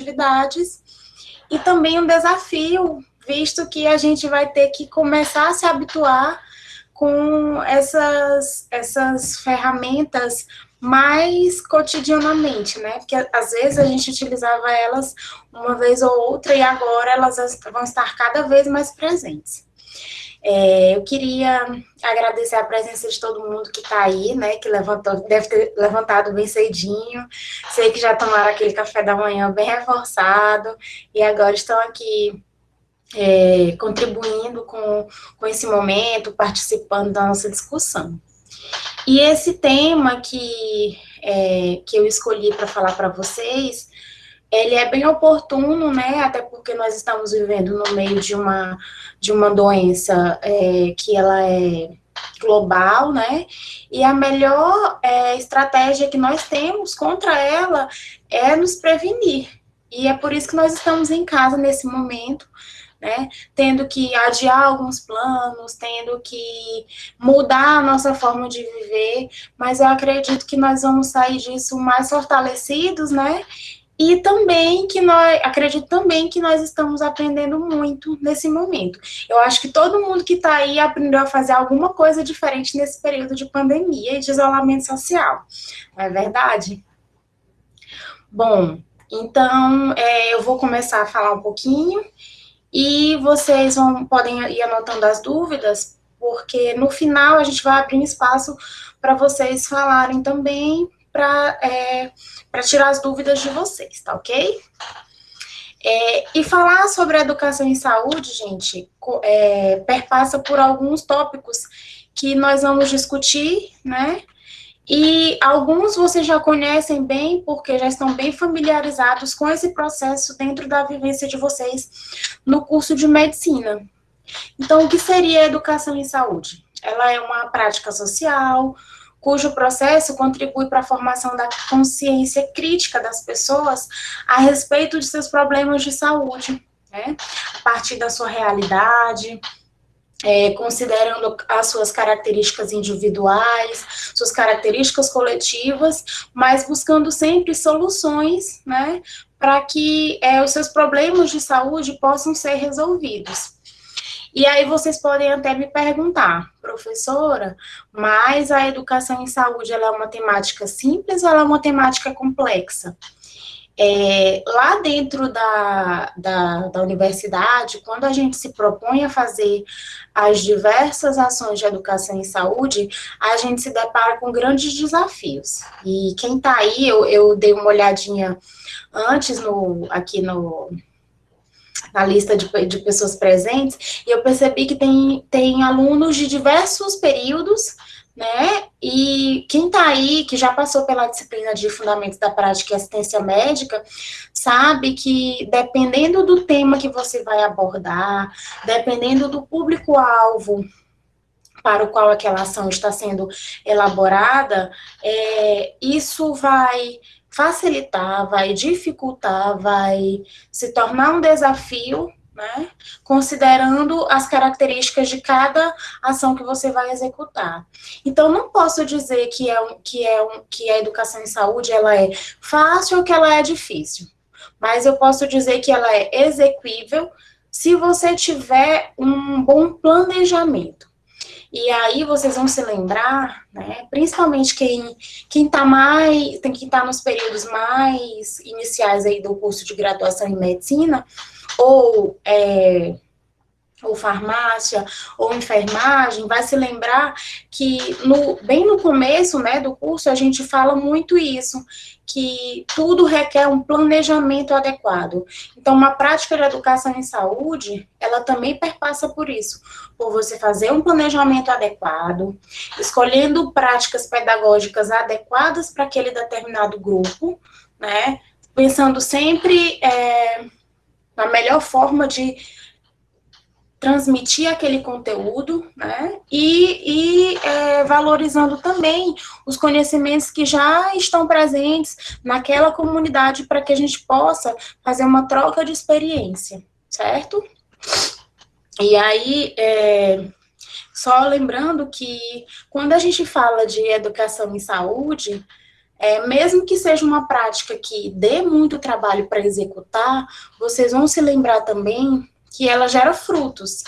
atividades, e também um desafio, visto que a gente vai ter que começar a se habituar com essas ferramentas mais cotidianamente, né? Porque às vezes a gente utilizava elas uma vez ou outra e agora elas vão estar cada vez mais presentes. Eu queria agradecer a presença de todo mundo que está aí, né? Que deve ter levantado bem cedinho. Sei que já tomaram aquele café da manhã bem reforçado e agora estão aqui contribuindo com esse momento, participando da nossa discussão. E esse tema que eu escolhi para falar para vocês, ele é bem oportuno, né, até porque nós estamos vivendo no meio de uma doença que ela é global, né, e a melhor estratégia que nós temos contra ela é nos prevenir. E é por isso que nós estamos em casa nesse momento, né, tendo que adiar alguns planos, tendo que mudar a nossa forma de viver, mas eu acredito que nós vamos sair disso mais fortalecidos, né, e também acredito também que nós estamos aprendendo muito nesse momento. Eu acho que todo mundo que está aí aprendeu a fazer alguma coisa diferente nesse período de pandemia e de isolamento social, não é verdade? Bom, então eu vou começar a falar um pouquinho, e vocês podem ir anotando as dúvidas, porque no final a gente vai abrir um espaço para vocês falarem também, para tirar as dúvidas de vocês, tá ok? E falar sobre a educação em saúde, gente, perpassa por alguns tópicos que nós vamos discutir, né? E alguns vocês já conhecem bem, porque já estão bem familiarizados com esse processo dentro da vivência de vocês no curso de medicina. Então, o que seria a educação em saúde? Ela é uma prática social, cujo processo contribui para a formação da consciência crítica das pessoas a respeito de seus problemas de saúde, né? A partir da sua realidade, considerando as suas características individuais, suas características coletivas, mas buscando sempre soluções, né, para que os seus problemas de saúde possam ser resolvidos. E aí vocês podem até me perguntar, professora, mas a educação em saúde, ela é uma temática simples ou ela é uma temática complexa? Lá dentro da universidade, quando a gente se propõe a fazer as diversas ações de educação em saúde, a gente se depara com grandes desafios. E quem está aí, eu dei uma olhadinha antes aqui na lista de pessoas presentes, e eu percebi que tem alunos de diversos períodos, né, e quem está aí, que já passou pela disciplina de Fundamentos da Prática e Assistência Médica, sabe que dependendo do tema que você vai abordar, dependendo do público-alvo para o qual aquela ação está sendo elaborada, isso vai facilitar, vai dificultar, vai se tornar um desafio, né, considerando as características de cada ação que você vai executar. Então, não posso dizer que a educação em saúde ela é fácil ou que ela é difícil, mas eu posso dizer que ela é exequível se você tiver um bom planejamento. E aí vocês vão se lembrar, né, principalmente quem está nos períodos mais iniciais aí do curso de graduação em medicina, ou farmácia, ou enfermagem, vai se lembrar que bem no começo, né, do curso a gente fala muito isso, que tudo requer um planejamento adequado. Então, uma prática de educação em saúde, ela também perpassa por isso, por você fazer um planejamento adequado, escolhendo práticas pedagógicas adequadas para aquele determinado grupo, né, pensando sempre na melhor forma de transmitir aquele conteúdo, né, e valorizando também os conhecimentos que já estão presentes naquela comunidade para que a gente possa fazer uma troca de experiência, certo? E aí, só lembrando que quando a gente fala de educação em saúde, Mesmo que seja uma prática que dê muito trabalho para executar, vocês vão se lembrar também que ela gera frutos.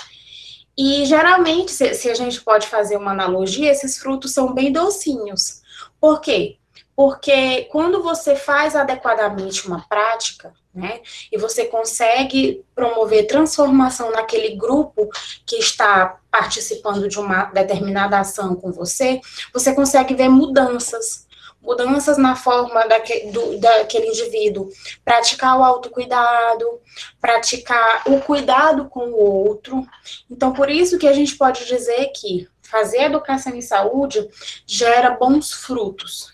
E geralmente, se a gente pode fazer uma analogia, esses frutos são bem docinhos. Por quê? Porque quando você faz adequadamente uma prática, né, e você consegue promover transformação naquele grupo que está participando de uma determinada ação com você, você consegue ver mudanças na forma daquele indivíduo praticar o autocuidado, praticar o cuidado com o outro. Então, por isso que a gente pode dizer que fazer educação em saúde gera bons frutos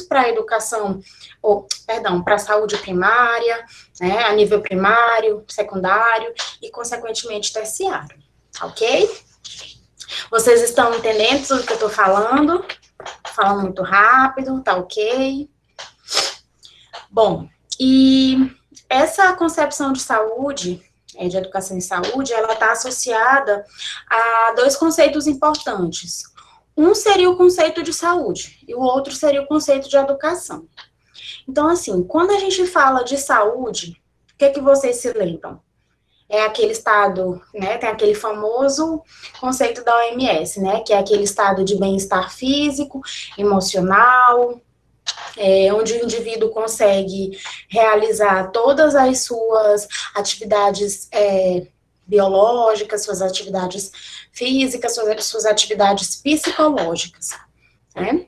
para a educação, para a saúde primária, né, a nível primário, secundário e, consequentemente, terciário, ok? Vocês estão entendendo tudo que eu estou falando? Falando muito rápido, tá ok? Bom, e essa concepção de saúde, de educação em saúde, ela está associada a dois conceitos importantes. Um seria o conceito de saúde e o outro seria o conceito de educação. Então, assim, quando a gente fala de saúde, o que é que vocês se lembram? É aquele estado, né, tem aquele famoso conceito da OMS, né, que é aquele estado de bem-estar físico, emocional, onde o indivíduo consegue realizar todas as suas atividades biológicas, suas atividades físicas, suas atividades psicológicas, né?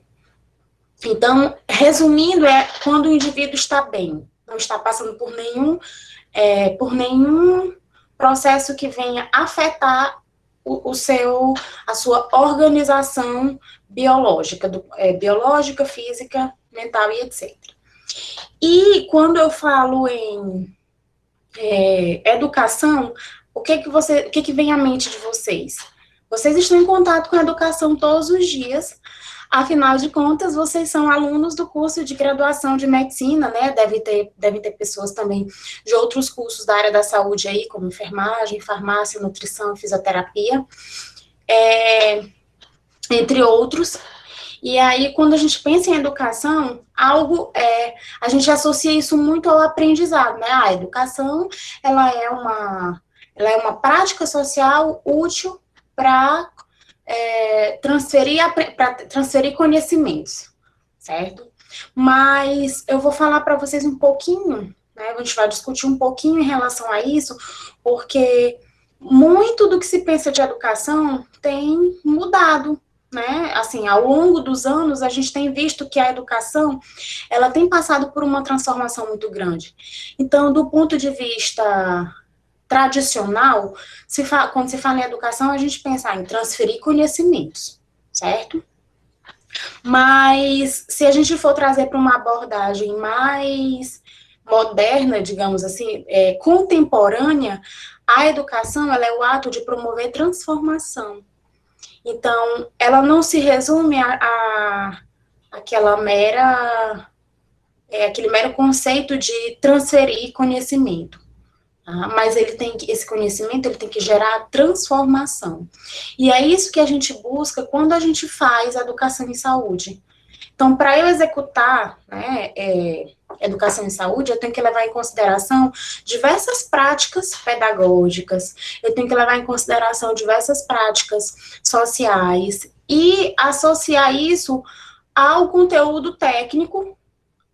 Então, resumindo, é quando o indivíduo está bem, não está passando por nenhum processo que venha afetar a sua organização biológica, biológica, física, mental e etc. E quando eu falo em educação, o que vem à mente de vocês? Vocês estão em contato com a educação todos os dias, afinal de contas, vocês são alunos do curso de graduação de medicina, né? Deve ter pessoas também de outros cursos da área da saúde aí, como enfermagem, farmácia, nutrição, fisioterapia, entre outros. E aí, quando a gente pensa em educação, a gente associa isso muito ao aprendizado, né? A educação, ela é uma prática social útil para transferir conhecimentos, certo? Mas eu vou falar para vocês um pouquinho, né? A gente vai discutir um pouquinho em relação a isso, porque muito do que se pensa de educação tem mudado, né? Assim, ao longo dos anos, a gente tem visto que a educação, ela tem passado por uma transformação muito grande. Então, do ponto de vista tradicional, quando se fala em educação, a gente pensa em transferir conhecimentos, certo? Mas, se a gente for trazer para uma abordagem mais moderna, digamos assim, contemporânea, a educação, ela é o ato de promover transformação. Então, ela não se resume aquele mero conceito de transferir conhecimento. Tá? Mas esse conhecimento ele tem que gerar transformação. E é isso que a gente busca quando a gente faz educação em saúde. Então, para eu executar, né, educação em saúde, eu tenho que levar em consideração diversas práticas pedagógicas, eu tenho que levar em consideração diversas práticas sociais e associar isso ao conteúdo técnico,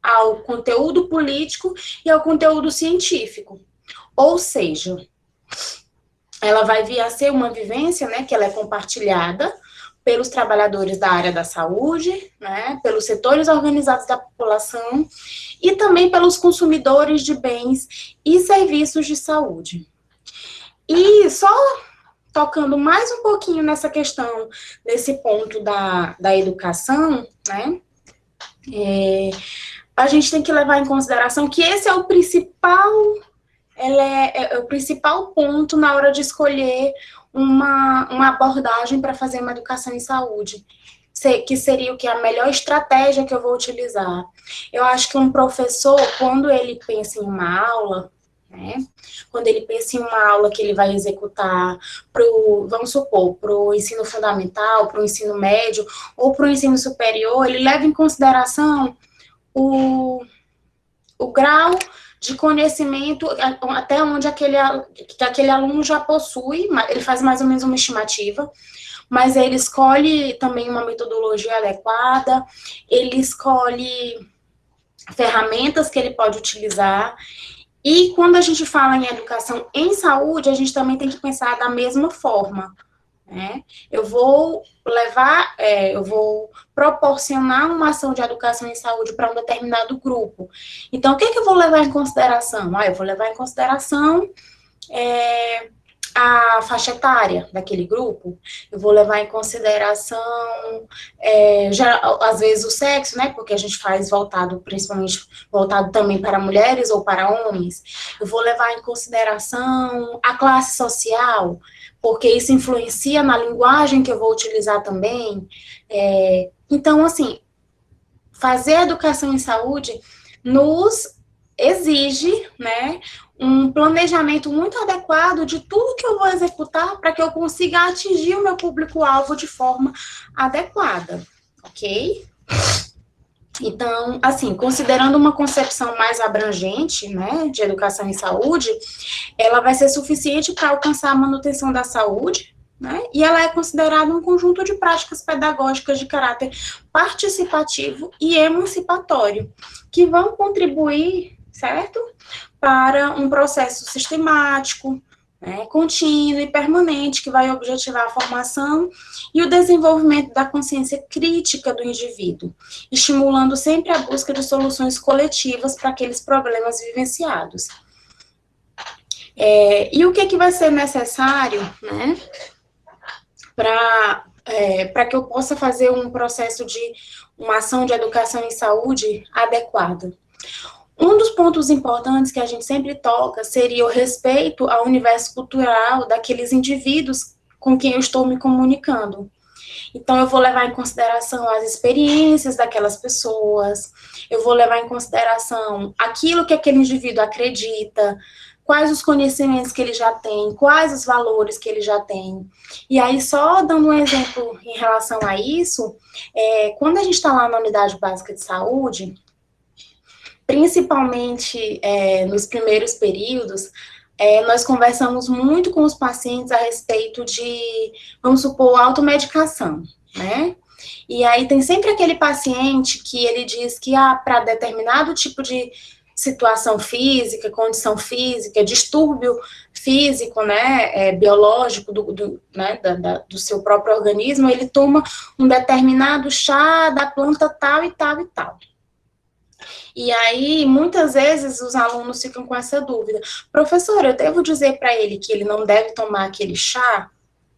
ao conteúdo político e ao conteúdo científico. Ou seja, ela vai vir a ser uma vivência, né, que ela é compartilhada pelos trabalhadores da área da saúde, né, pelos setores organizados da população e também pelos consumidores de bens e serviços de saúde. E só tocando mais um pouquinho nessa questão, nesse ponto da educação, né, a gente tem que levar em consideração que esse é o principal, o principal ponto na hora de escolher uma abordagem para fazer uma educação em saúde, que seria o que? A melhor estratégia que eu vou utilizar. Eu acho que um professor, quando ele pensa em uma aula, né? Quando ele pensa em uma aula que ele vai executar vamos supor, para o ensino fundamental, para o ensino médio ou para o ensino superior, ele leva em consideração o grau de conhecimento até onde aquele aluno já possui, ele faz mais ou menos uma estimativa, mas ele escolhe também uma metodologia adequada, ele escolhe ferramentas que ele pode utilizar. E quando a gente fala em educação em saúde, a gente também tem que pensar da mesma forma, né? Eu vou proporcionar uma ação de educação em saúde para um determinado grupo. Então, o que eu vou levar em consideração? Eu vou levar em consideração a faixa etária daquele grupo, eu vou levar em consideração, às vezes, o sexo, né, porque a gente faz principalmente voltado também para mulheres ou para homens, eu vou levar em consideração a classe social, porque isso influencia na linguagem que eu vou utilizar também. Então, assim, fazer a educação em saúde nos exige, né, um planejamento muito adequado de tudo que eu vou executar para que eu consiga atingir o meu público-alvo de forma adequada, ok? Então, assim, considerando uma concepção mais abrangente, né, de educação em saúde, ela vai ser suficiente para alcançar a manutenção da saúde, né, e ela é considerada um conjunto de práticas pedagógicas de caráter participativo e emancipatório, que vão contribuir, certo? Para um processo sistemático, né, contínuo e permanente, que vai objetivar a formação e o desenvolvimento da consciência crítica do indivíduo, estimulando sempre a busca de soluções coletivas para aqueles problemas vivenciados. E o que vai ser necessário, né, para que eu possa fazer um processo de uma ação de educação em saúde adequada? Um dos pontos importantes que a gente sempre toca seria o respeito ao universo cultural daqueles indivíduos com quem eu estou me comunicando. Então, eu vou levar em consideração as experiências daquelas pessoas, eu vou levar em consideração aquilo que aquele indivíduo acredita, quais os conhecimentos que ele já tem, quais os valores que ele já tem. E aí, só dando um exemplo em relação a isso, quando a gente está lá na unidade básica de saúde, principalmente nos primeiros períodos, nós conversamos muito com os pacientes a respeito de, vamos supor, automedicação, né? E aí tem sempre aquele paciente que ele diz que para determinado tipo de situação física, condição física, distúrbio físico, né, biológico do seu próprio organismo, ele toma um determinado chá da planta tal e tal e tal. E aí, muitas vezes, os alunos ficam com essa dúvida. Professora, eu devo dizer para ele que ele não deve tomar aquele chá,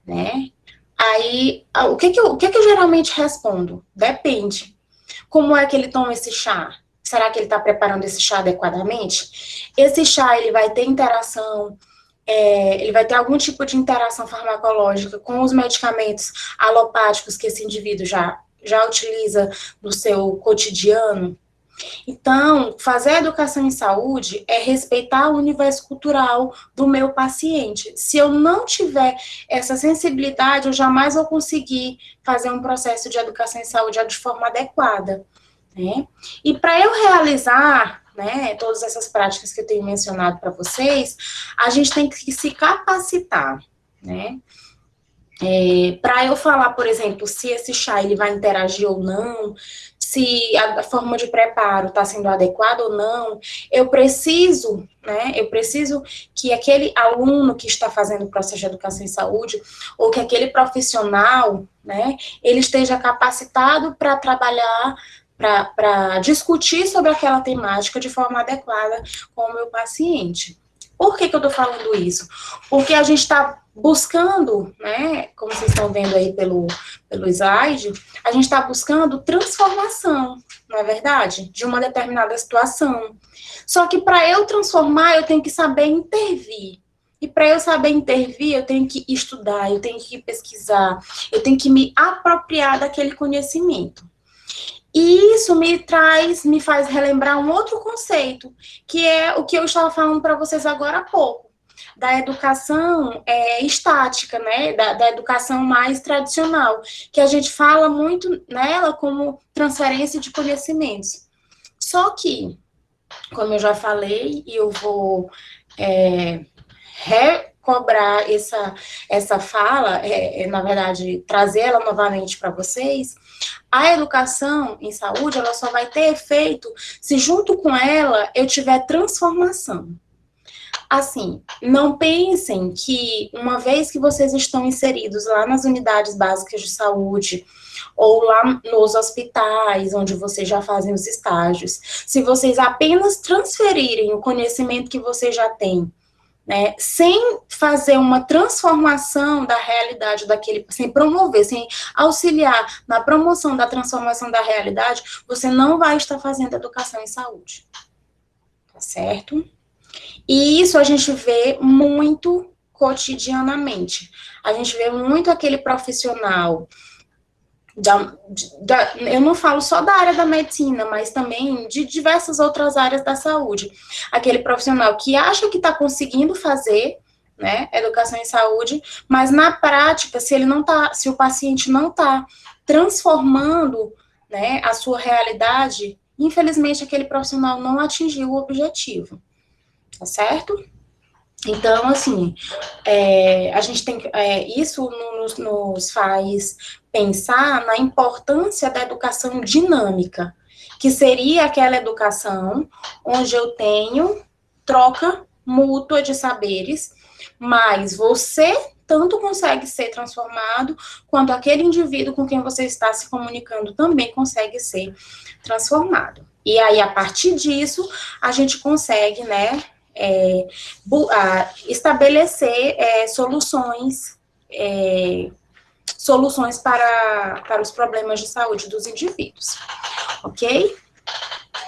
né? Aí, o que eu geralmente respondo? Depende. Como é que ele toma esse chá? Será que ele está preparando esse chá adequadamente? Esse chá, ele vai ter interação, ele vai ter algum tipo de interação farmacológica com os medicamentos alopáticos que esse indivíduo já utiliza no seu cotidiano? Então, fazer a educação em saúde é respeitar o universo cultural do meu paciente. Se eu não tiver essa sensibilidade, eu jamais vou conseguir fazer um processo de educação em saúde de forma adequada, né? E para eu realizar, né, todas essas práticas que eu tenho mencionado para vocês, a gente tem que se capacitar, né? Para eu falar, por exemplo, se esse chá ele vai interagir ou não, se a forma de preparo está sendo adequada ou não, eu preciso que aquele aluno que está fazendo o processo de educação em saúde, ou que aquele profissional, né, ele esteja capacitado para trabalhar, para discutir sobre aquela temática de forma adequada com o meu paciente. Por que eu estou falando isso? Porque a gente está buscando, né, como vocês estão vendo aí pelo slide, a gente está buscando transformação, não é verdade? De uma determinada situação. Só que para eu transformar, eu tenho que saber intervir. E para eu saber intervir, eu tenho que estudar, eu tenho que pesquisar, eu tenho que me apropriar daquele conhecimento. E isso me faz relembrar um outro conceito, que é o que eu estava falando para vocês agora há pouco, da educação estática, né, da educação mais tradicional, que a gente fala muito nela como transferência de conhecimentos. Só que, como eu já falei, e eu vou recobrar essa fala, na verdade, trazer ela novamente para vocês, a educação em saúde, ela só vai ter efeito se junto com ela eu tiver transformação. Assim, não pensem que uma vez que vocês estão inseridos lá nas unidades básicas de saúde, ou lá nos hospitais, onde vocês já fazem os estágios, se vocês apenas transferirem o conhecimento que vocês já têm, né, sem fazer uma transformação da realidade daquele, sem promover, sem auxiliar na promoção da transformação da realidade, você não vai estar fazendo educação em saúde, tá certo? E isso a gente vê muito cotidianamente. A gente vê muito aquele profissional eu não falo só da área da medicina, mas também de diversas outras áreas da saúde. Aquele profissional que acha que está conseguindo fazer, né, educação em saúde, mas na prática, se o paciente não está transformando, né, a sua realidade, infelizmente aquele profissional não atingiu o objetivo, tá certo? Então, assim, a gente tem isso nos faz pensar na importância da educação dinâmica, que seria aquela educação onde eu tenho troca mútua de saberes, mas você tanto consegue ser transformado, quanto aquele indivíduo com quem você está se comunicando também consegue ser transformado. E aí, a partir disso, a gente consegue, né, estabelecer soluções para os problemas de saúde dos indivíduos, ok?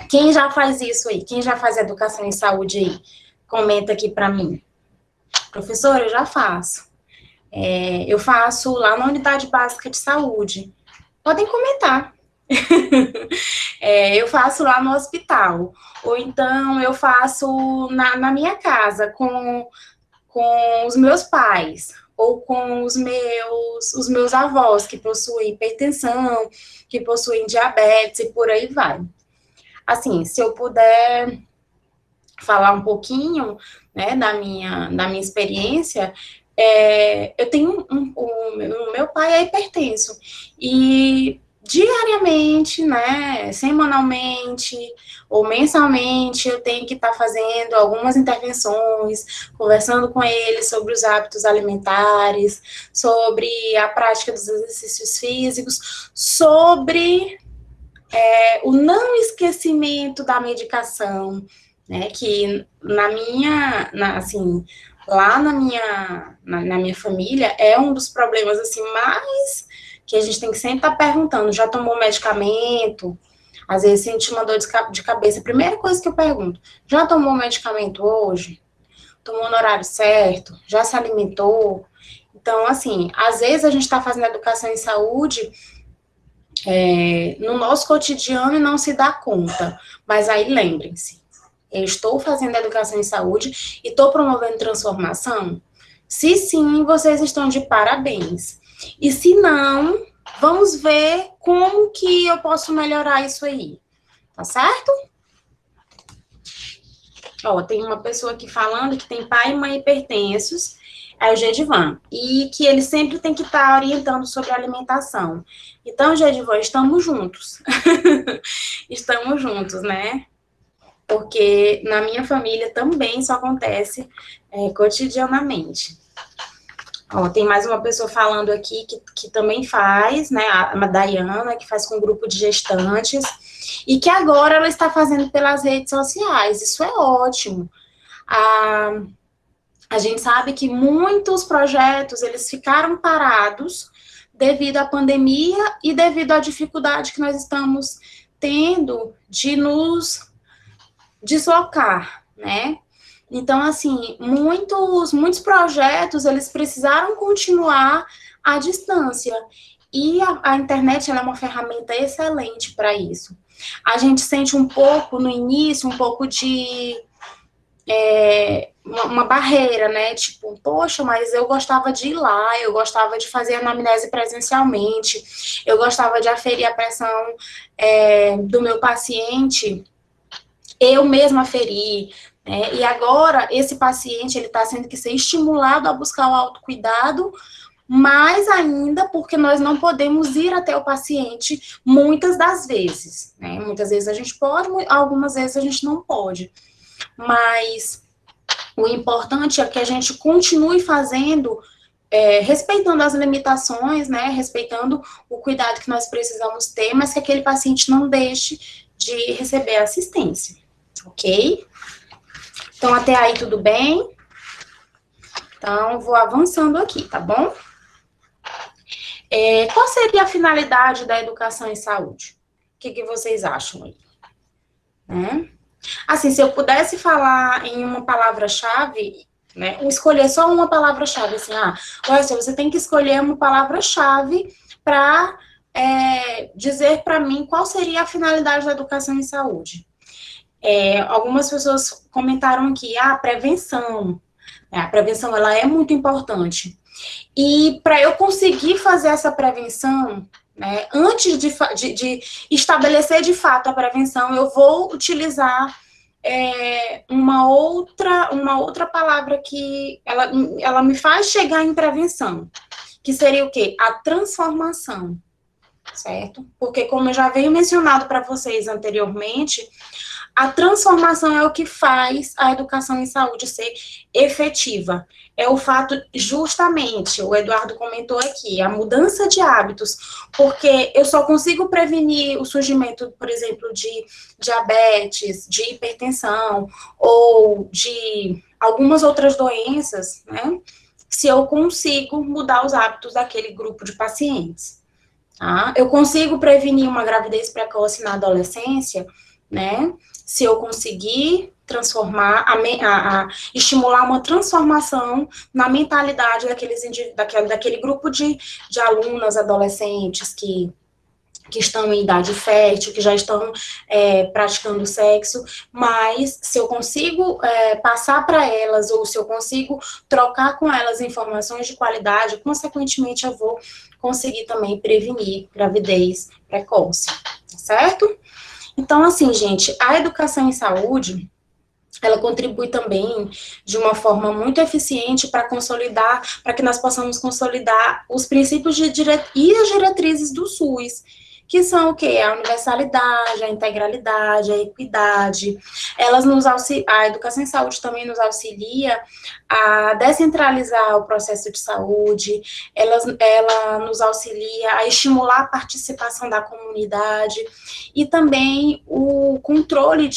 Quem já faz isso aí? Quem já faz educação em saúde aí? Comenta aqui para mim. Professora, eu já faço. Eu faço lá na unidade básica de saúde. Podem comentar. Eu faço lá no hospital, ou então eu faço na minha casa, com os meus pais, ou com os meus avós, que possuem hipertensão, que possuem diabetes, e por aí vai. Assim, se eu puder falar um pouquinho, né, da minha experiência, eu tenho o meu pai é hipertenso, e diariamente, né, semanalmente ou mensalmente, eu tenho que estar fazendo algumas intervenções, conversando com ele sobre os hábitos alimentares, sobre a prática dos exercícios físicos, sobre o não esquecimento da medicação, né, que assim, lá na minha família, é um dos problemas, assim, mais que a gente tem que sempre estar perguntando, já tomou medicamento? Às vezes sente uma dor de cabeça, a primeira coisa que eu pergunto, já tomou medicamento hoje? Tomou no horário certo? Já se alimentou? Então, assim, às vezes a gente está fazendo educação em saúde no nosso cotidiano e não se dá conta, mas aí lembrem-se, eu estou fazendo educação em saúde e estou promovendo transformação? Se sim, vocês estão de parabéns. E se não, vamos ver como que eu posso melhorar isso aí. Tá certo? Ó, tem uma pessoa aqui falando que tem pai e mãe hipertensos, é o Gedivan, e que ele sempre tem que estar orientando sobre alimentação. Então, Gedivan, estamos juntos. Estamos juntos, né? Porque na minha família também isso acontece cotidianamente. Ó, tem mais uma pessoa falando aqui que também faz, né, a Dayana, que faz com um grupo de gestantes, e que agora ela está fazendo pelas redes sociais, isso é ótimo. A gente sabe que muitos projetos, eles ficaram parados devido à pandemia e devido à dificuldade que nós estamos tendo de nos deslocar, né? Então, assim, muitos projetos, eles precisaram continuar à distância. E a internet, ela é uma ferramenta excelente para isso. A gente sente um pouco, no início, um pouco de uma barreira, né? Tipo, poxa, mas eu gostava de ir lá, eu gostava de fazer anamnese presencialmente, eu gostava de aferir a pressão do meu paciente, eu mesma aferi, né? E agora, esse paciente, ele está sendo que ser estimulado a buscar o autocuidado, mais ainda porque nós não podemos ir até o paciente muitas das vezes, né? Muitas vezes a gente pode, algumas vezes a gente não pode. Mas o importante é que a gente continue fazendo, respeitando as limitações, né? Respeitando o cuidado que nós precisamos ter, mas que aquele paciente não deixe de receber assistência, ok? Então, até aí tudo bem? Então, vou avançando aqui, tá bom? Qual seria a finalidade da educação em saúde? O que vocês acham aí? Né? Assim, se eu pudesse falar em uma palavra-chave, né, escolher só uma palavra-chave, assim, olha, você tem que escolher uma palavra-chave para dizer para mim qual seria a finalidade da educação em saúde. Algumas pessoas comentaram aqui, prevenção. A prevenção, ela é muito importante. E para eu conseguir fazer essa prevenção, né, antes de estabelecer de fato a prevenção, eu vou utilizar uma outra palavra que ela me faz chegar em prevenção, que seria o quê? A transformação, certo? Porque, como eu já venho mencionado para vocês anteriormente, a transformação é o que faz a educação em saúde ser efetiva. É o fato, justamente, o Eduardo comentou aqui, a mudança de hábitos, porque eu só consigo prevenir o surgimento, por exemplo, de diabetes, de hipertensão, ou de algumas outras doenças, né, se eu consigo mudar os hábitos daquele grupo de pacientes. Tá? Eu consigo prevenir uma gravidez precoce na adolescência, né, se eu conseguir transformar, estimular uma transformação na mentalidade daquele grupo de alunas, adolescentes que estão em idade fértil, que já estão praticando sexo, mas se eu consigo passar para elas, ou se eu consigo trocar com elas informações de qualidade, consequentemente eu vou conseguir também prevenir gravidez precoce, certo? Então, assim, gente, a educação em saúde, ela contribui também de uma forma muito eficiente para consolidar, para que nós possamos consolidar os princípios e as diretrizes do SUS, que são o quê? A universalidade, a integralidade, a equidade. A educação em saúde também nos auxilia a descentralizar o processo de saúde, ela nos auxilia a estimular a participação da comunidade e também o controle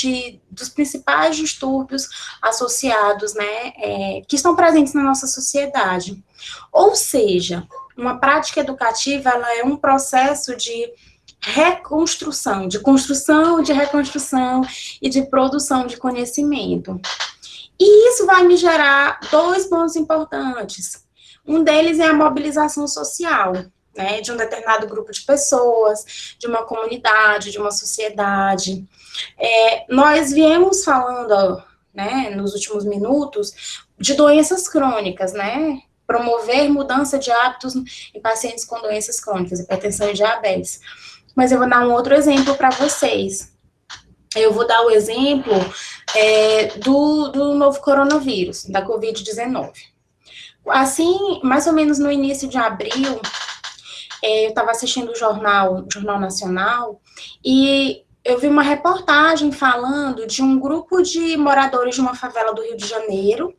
dos principais distúrbios associados, né, que estão presentes na nossa sociedade. Ou seja, uma prática educativa, ela é um processo de reconstrução, de construção, de reconstrução e de produção de conhecimento. E isso vai me gerar dois pontos importantes. Um deles é a mobilização social, né, de um determinado grupo de pessoas, de uma comunidade, de uma sociedade. Nós viemos falando, né, nos últimos minutos, de doenças crônicas, né, promover mudança de hábitos em pacientes com doenças crônicas, hipertensão e diabetes. Mas eu vou dar um outro exemplo para vocês. Eu vou dar o exemplo do novo coronavírus, da Covid-19. Assim, mais ou menos no início de abril, eu estava assistindo o Jornal Nacional, e eu vi uma reportagem falando de um grupo de moradores de uma favela do Rio de Janeiro,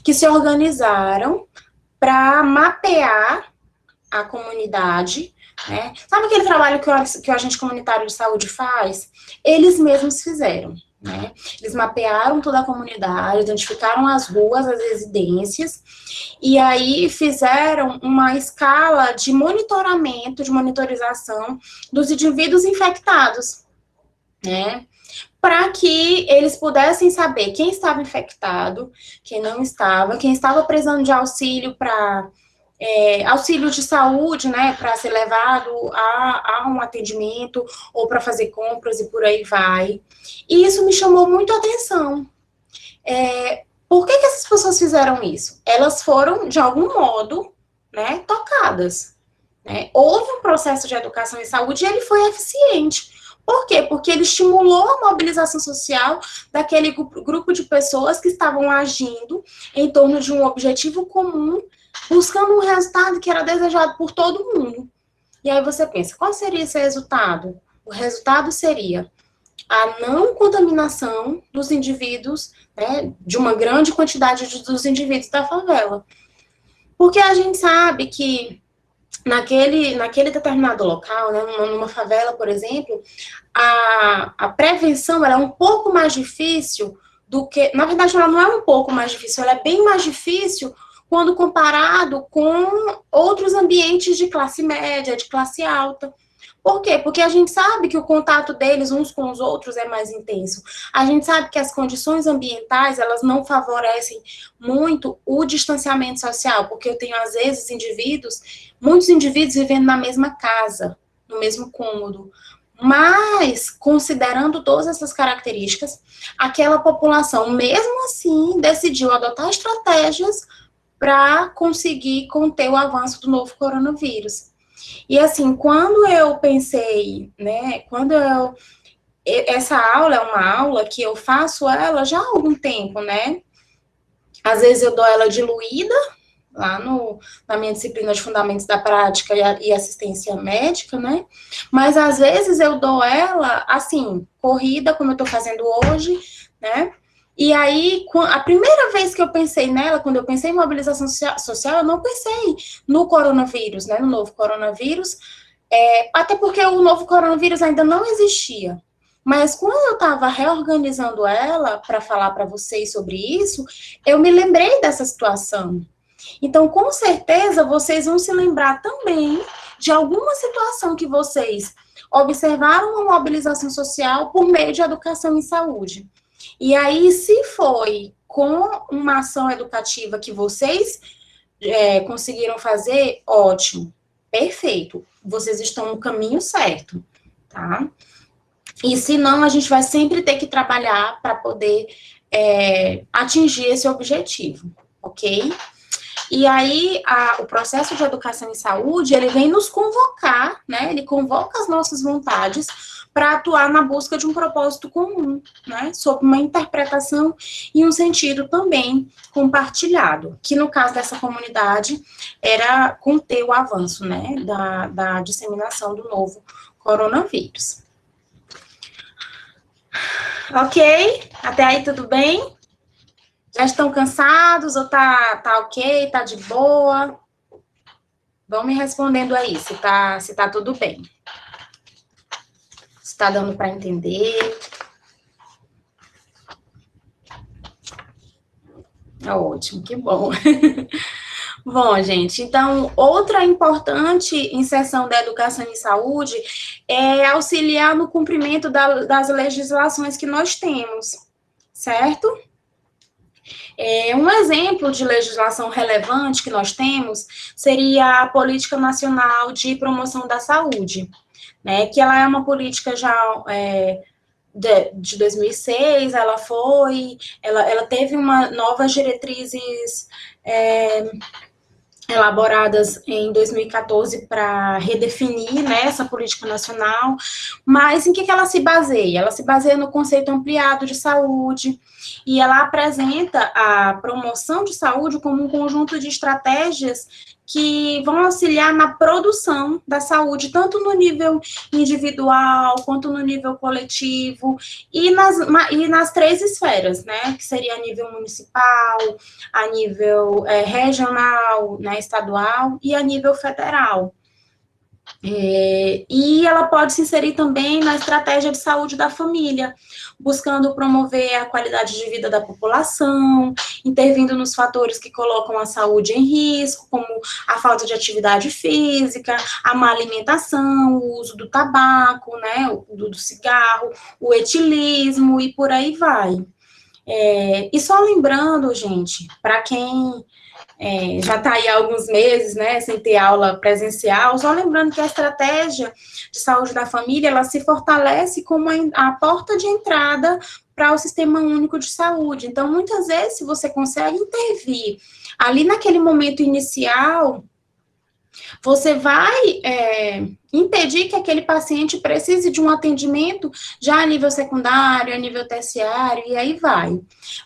que se organizaram para mapear a comunidade, né? Sabe aquele trabalho que o agente comunitário de saúde faz? Eles mesmos fizeram, né? Eles mapearam toda a comunidade, identificaram as ruas, as residências, e aí fizeram uma escala de monitoramento, de monitorização dos indivíduos infectados, né? Para que eles pudessem saber quem estava infectado, quem não estava, quem estava precisando de auxílio para auxílio de saúde, né, para ser levado a um atendimento ou para fazer compras e por aí vai. E isso me chamou muito a atenção. Por que essas pessoas fizeram isso? Elas foram, de algum modo, né, tocadas. Né? Houve um processo de educação em saúde e ele foi eficiente. Por quê? Porque ele estimulou a mobilização social daquele grupo de pessoas que estavam agindo em torno de um objetivo comum, buscando um resultado que era desejado por todo mundo. E aí você pensa, qual seria esse resultado? O resultado seria a não contaminação dos indivíduos, né, de uma grande quantidade dos indivíduos da favela. Porque a gente sabe que naquele determinado local, né, numa favela, por exemplo, a prevenção ela é um pouco mais difícil do que... Na verdade, ela não é um pouco mais difícil, ela é bem mais difícil quando comparado com outros ambientes de classe média, de classe alta. Por quê? Porque a gente sabe que o contato deles uns com os outros é mais intenso. A gente sabe que as condições ambientais, elas não favorecem muito o distanciamento social, porque eu tenho, às vezes, muitos indivíduos vivendo na mesma casa, no mesmo cômodo. Mas, considerando todas essas características, aquela população, mesmo assim, decidiu adotar estratégias para conseguir conter o avanço do novo coronavírus. E assim, quando eu pensei, né, essa aula é uma aula que eu faço ela já há algum tempo, né, às vezes eu dou ela diluída, lá na minha disciplina de Fundamentos da Prática e Assistência Médica, né, mas às vezes eu dou ela, assim, corrida, como eu estou fazendo hoje, né, e aí, a primeira vez que eu pensei nela, quando eu pensei em mobilização social, eu não pensei no coronavírus, né, no novo coronavírus, até porque o novo coronavírus ainda não existia. Mas quando eu estava reorganizando ela para falar para vocês sobre isso, eu me lembrei dessa situação. Então, com certeza, vocês vão se lembrar também de alguma situação que vocês observaram uma mobilização social por meio de educação em saúde. E aí, se foi com uma ação educativa que vocês conseguiram fazer, ótimo, perfeito. Vocês estão no caminho certo, tá? E se não, a gente vai sempre ter que trabalhar para poder atingir esse objetivo, ok? E aí, o processo de educação em saúde, ele vem nos convocar, né? Ele convoca as nossas vontades para atuar na busca de um propósito comum, né? Sob uma interpretação e um sentido também compartilhado, que no caso dessa comunidade era conter o avanço, né? Da disseminação do novo coronavírus. Ok? Até aí tudo bem? Já estão cansados ou tá ok, tá de boa? Vão me respondendo aí se tá tudo bem. Se tá dando para entender. Ótimo, que bom. Bom, gente, então, outra importante inserção da educação em saúde é auxiliar no cumprimento das legislações que nós temos, certo? Um exemplo de legislação relevante que nós temos seria a Política Nacional de Promoção da Saúde, né, que ela é uma política já de 2006, ela teve novas diretrizes elaboradas em 2014 para redefinir, né, essa política nacional, mas em que ela se baseia? Ela se baseia no conceito ampliado de saúde, e ela apresenta a promoção de saúde como um conjunto de estratégias que vão auxiliar na produção da saúde, tanto no nível individual, quanto no nível coletivo, e nas três esferas, né, que seria a nível municipal, a nível regional, né, estadual, e a nível federal. E ela pode se inserir também na estratégia de saúde da família, buscando promover a qualidade de vida da população, intervindo nos fatores que colocam a saúde em risco, como a falta de atividade física, a má alimentação, o uso do tabaco, né, do cigarro, o etilismo e por aí vai. E só lembrando, gente, para quem já está aí há alguns meses, né, sem ter aula presencial, só lembrando que a estratégia de saúde da família, ela se fortalece como a porta de entrada para o Sistema Único de Saúde. Então, muitas vezes, se você consegue intervir ali naquele momento inicial, você vai impedir que aquele paciente precise de um atendimento já a nível secundário, a nível terciário, e aí vai.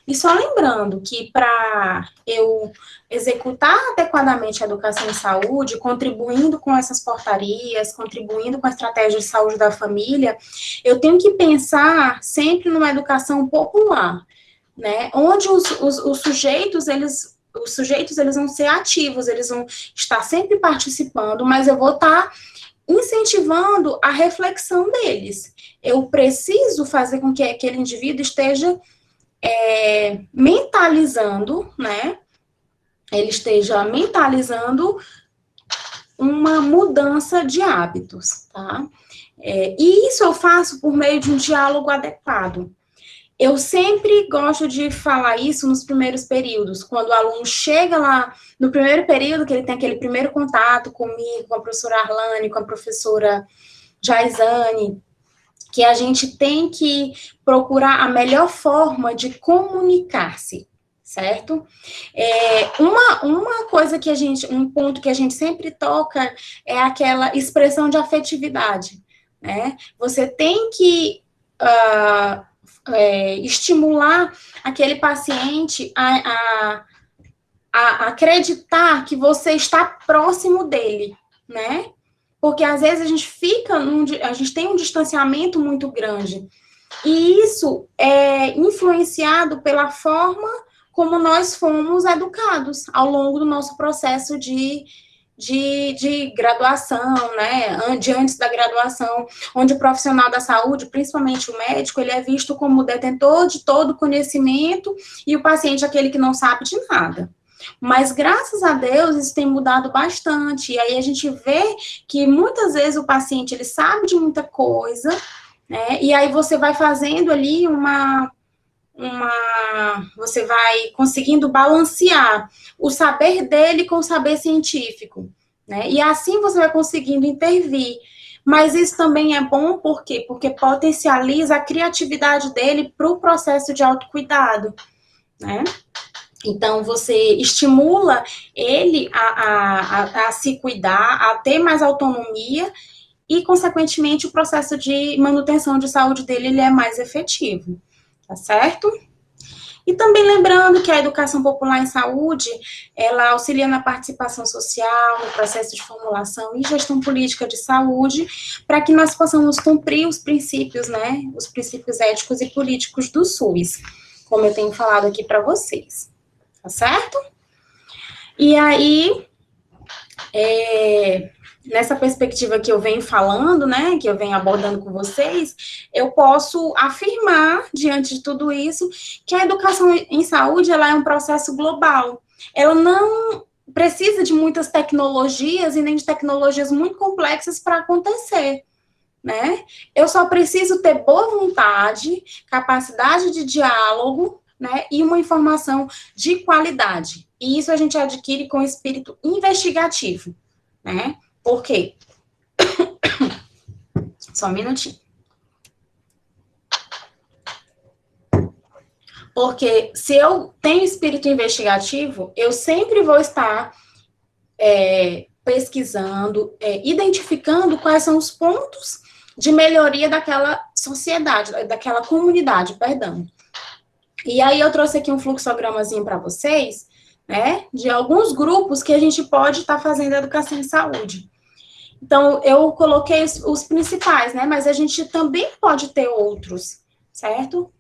E só lembrando que para eu executar adequadamente a educação em saúde, contribuindo com essas portarias, contribuindo com a estratégia de saúde da família, eu tenho que pensar sempre numa educação popular, né, onde os sujeitos, eles vão ser ativos, eles vão estar sempre participando, mas eu vou estar incentivando a reflexão deles. Eu preciso fazer com que aquele indivíduo esteja mentalizando, né? Ele esteja mentalizando uma mudança de hábitos, tá? E isso eu faço por meio de um diálogo adequado. Eu sempre gosto de falar isso nos primeiros períodos, quando o aluno chega lá no primeiro período, que ele tem aquele primeiro contato comigo, com a professora Arlane, com a professora Jaisane, que a gente tem que procurar a melhor forma de comunicar-se, certo? Uma coisa que um ponto que a gente sempre toca é aquela expressão de afetividade, né? Você tem que estimular aquele paciente a acreditar que você está próximo dele, né? Porque às vezes a gente tem um distanciamento muito grande, e isso é influenciado pela forma como nós fomos educados ao longo do nosso processo de graduação, né, de antes da graduação, onde o profissional da saúde, principalmente o médico, ele é visto como o detentor de todo o conhecimento e o paciente aquele que não sabe de nada. Mas, graças a Deus, isso tem mudado bastante, e aí a gente vê que muitas vezes o paciente, ele sabe de muita coisa, né, e aí você vai fazendo ali você vai conseguindo balancear o saber dele com o saber científico, né? E assim você vai conseguindo intervir. Mas isso também é bom, por quê? Porque potencializa a criatividade dele para o processo de autocuidado, né? Então, você estimula ele a se cuidar, a ter mais autonomia e, consequentemente, o processo de manutenção de saúde dele ele é mais efetivo. Tá certo? E também lembrando que a educação popular em saúde, ela auxilia na participação social, no processo de formulação e gestão política de saúde, para que nós possamos cumprir os princípios, né, os princípios éticos e políticos do SUS, como eu tenho falado aqui para vocês, tá certo? E aí, nessa perspectiva que eu venho falando, né, que eu venho abordando com vocês, eu posso afirmar, diante de tudo isso, que a educação em saúde, ela é um processo global. Ela não precisa de muitas tecnologias e nem de tecnologias muito complexas para acontecer, né? Eu só preciso ter boa vontade, capacidade de diálogo, né, e uma informação de qualidade. E isso a gente adquire com espírito investigativo, né? Por quê? Só um minutinho. Porque se eu tenho espírito investigativo, eu sempre vou estar pesquisando, identificando quais são os pontos de melhoria daquela sociedade, daquela comunidade, perdão. E aí eu trouxe aqui um fluxogramazinho para vocês, né, de alguns grupos que a gente pode estar fazendo educação em saúde. Então, eu coloquei os principais, né? Mas a gente também pode ter outros, certo?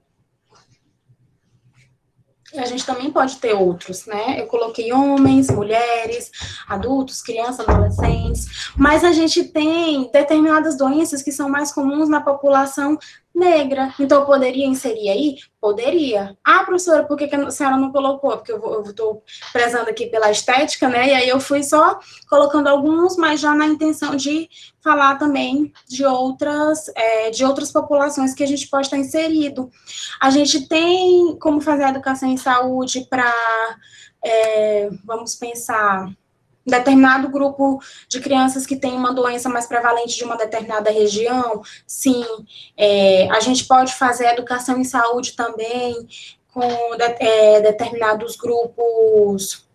A gente também pode ter outros, né? Eu coloquei homens, mulheres, adultos, crianças, adolescentes, mas a gente tem determinadas doenças que são mais comuns na população negra. Então, eu poderia inserir aí? Poderia. Ah, professora, por que a senhora não colocou? Porque eu estou prezando aqui pela estética, né? E aí eu fui só colocando alguns, mas já na intenção de falar também de outras populações que a gente pode estar inserido. A gente tem como fazer a educação em saúde para vamos pensar, determinado grupo de crianças que tem uma doença mais prevalente de uma determinada região, sim. A gente pode fazer educação em saúde também com determinados grupos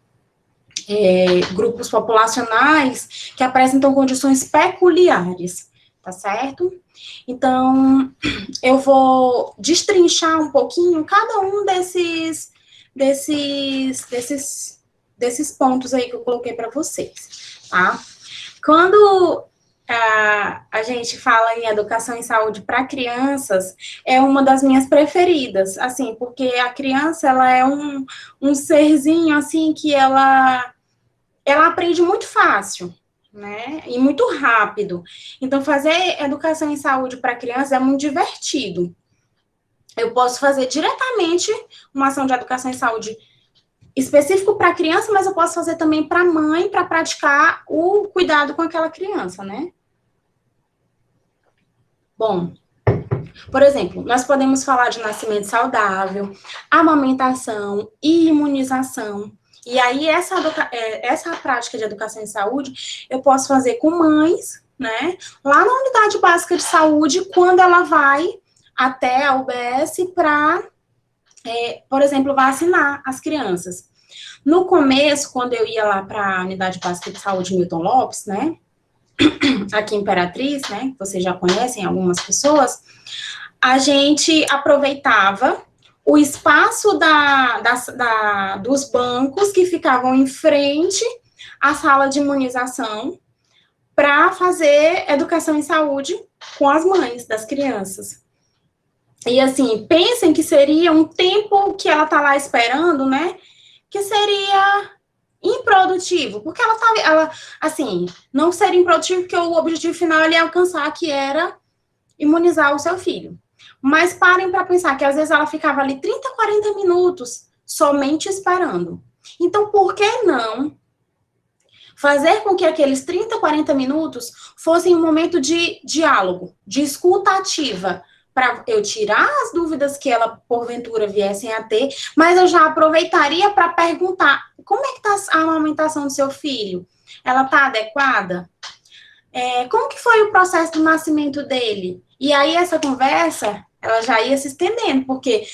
populacionais que apresentam condições peculiares, tá certo? Então, eu vou destrinchar um pouquinho cada um desses pontos aí que eu coloquei para vocês, tá? Quando a gente fala em educação em saúde para crianças, é uma das minhas preferidas, assim, porque a criança, ela é um serzinho, assim, que ela aprende muito fácil, né, e muito rápido. Então, fazer educação em saúde para crianças é muito divertido. Eu posso fazer diretamente uma ação de educação em saúde específico para criança, mas eu posso fazer também para mãe, para praticar o cuidado com aquela criança, né? Bom, por exemplo, nós podemos falar de nascimento saudável, amamentação e imunização. E aí, essa prática de educação em saúde, eu posso fazer com mães, né? Lá na unidade básica de saúde, quando ela vai até a UBS para, por exemplo, vacinar as crianças. No começo, quando eu ia lá para a unidade básica de saúde Milton Lopes, né? Aqui em Imperatriz, né? Vocês já conhecem algumas pessoas. A gente aproveitava o espaço dos bancos que ficavam em frente à sala de imunização para fazer educação em saúde com as mães das crianças. E assim, pensem que seria um tempo que ela está lá esperando, né? Que seria improdutivo, porque ela, assim, não seria improdutivo porque o objetivo final ele ia alcançar, que era imunizar o seu filho. Mas parem para pensar que às vezes ela ficava ali 30, 40 minutos somente esperando. Então, por que não fazer com que aqueles 30, 40 minutos fossem um momento de diálogo, de escuta ativa, para eu tirar as dúvidas que ela, porventura, viessem a ter, mas eu já aproveitaria para perguntar, como é que está a amamentação do seu filho? Ela está adequada? Como que foi o processo do nascimento dele? E aí, essa conversa, ela já ia se estendendo, porque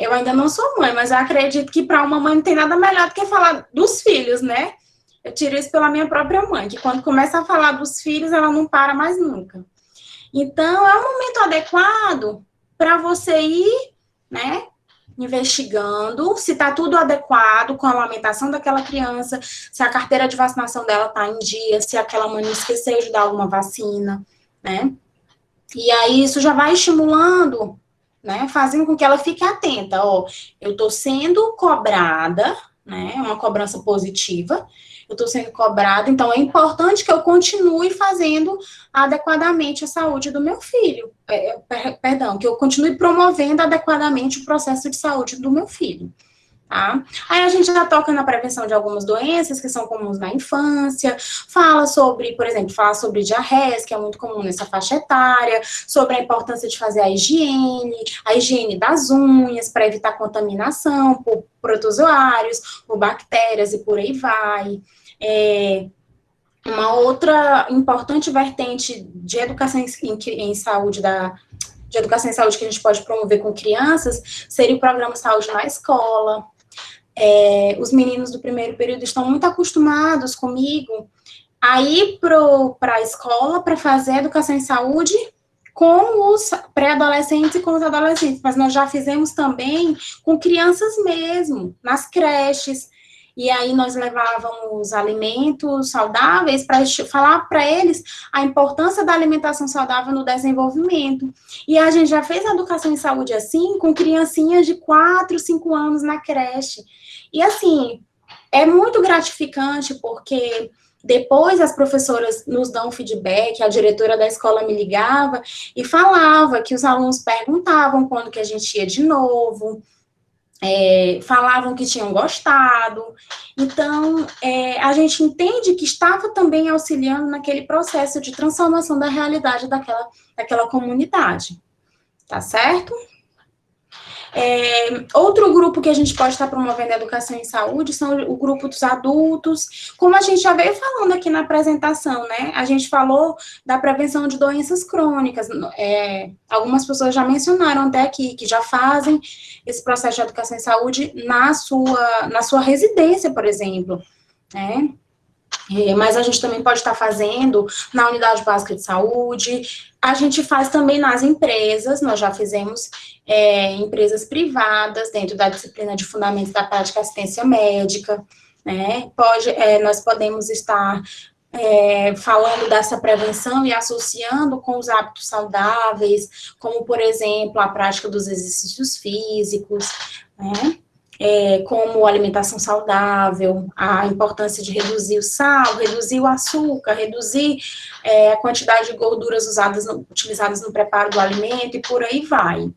eu ainda não sou mãe, mas eu acredito que para uma mãe não tem nada melhor do que falar dos filhos, né? Eu tiro isso pela minha própria mãe, que quando começa a falar dos filhos, ela não para mais nunca. Então, é um momento adequado para você ir, né, investigando se está tudo adequado com a alimentação daquela criança, se a carteira de vacinação dela está em dia, se aquela mãe esqueceu de dar alguma vacina, né? E aí isso já vai estimulando, né, fazendo com que ela fique atenta, ó, eu estou sendo cobrada, né, uma cobrança positiva, eu estou sendo cobrada, então é importante que eu continue fazendo adequadamente a saúde do meu filho, perdão, que eu continue promovendo adequadamente o processo de saúde do meu filho. Tá? Aí a gente já toca na prevenção de algumas doenças que são comuns na infância, fala sobre, por exemplo, diarreias, que é muito comum nessa faixa etária, sobre a importância de fazer a higiene das unhas, para evitar contaminação por protozoários, por bactérias e por aí vai. Uma outra importante vertente de educação em saúde de educação em saúde que a gente pode promover com crianças seria o programa Saúde na Escola. Os meninos do primeiro período estão muito acostumados comigo a ir para a escola para fazer educação em saúde com os pré-adolescentes e com os adolescentes, mas nós já fizemos também com crianças mesmo, nas creches, e aí nós levávamos alimentos saudáveis para falar para eles a importância da alimentação saudável no desenvolvimento. E a gente já fez a educação em saúde assim, com criancinhas de 4, 5 anos na creche. E assim, é muito gratificante, porque depois as professoras nos dão feedback, a diretora da escola me ligava e falava que os alunos perguntavam quando que a gente ia de novo, falavam que tinham gostado. Então, a gente entende que estava também auxiliando naquele processo de transformação da realidade daquela comunidade. Tá certo? Outro grupo que a gente pode estar promovendo a educação em saúde são o grupo dos adultos, como a gente já veio falando aqui na apresentação, né? A gente falou da prevenção de doenças crônicas, algumas pessoas já mencionaram até aqui, que já fazem esse processo de educação em saúde na sua residência, por exemplo, né? Mas a gente também pode estar fazendo na unidade básica de saúde, a gente faz também nas empresas, nós já fizemos empresas privadas, dentro da disciplina de Fundamentos da Prática Assistência Médica, né? Nós podemos estar falando dessa prevenção e associando com os hábitos saudáveis, como, por exemplo, a prática dos exercícios físicos, né? Como alimentação saudável, a importância de reduzir o sal, reduzir o açúcar, reduzir a quantidade de gorduras utilizadas no preparo do alimento e por aí vai.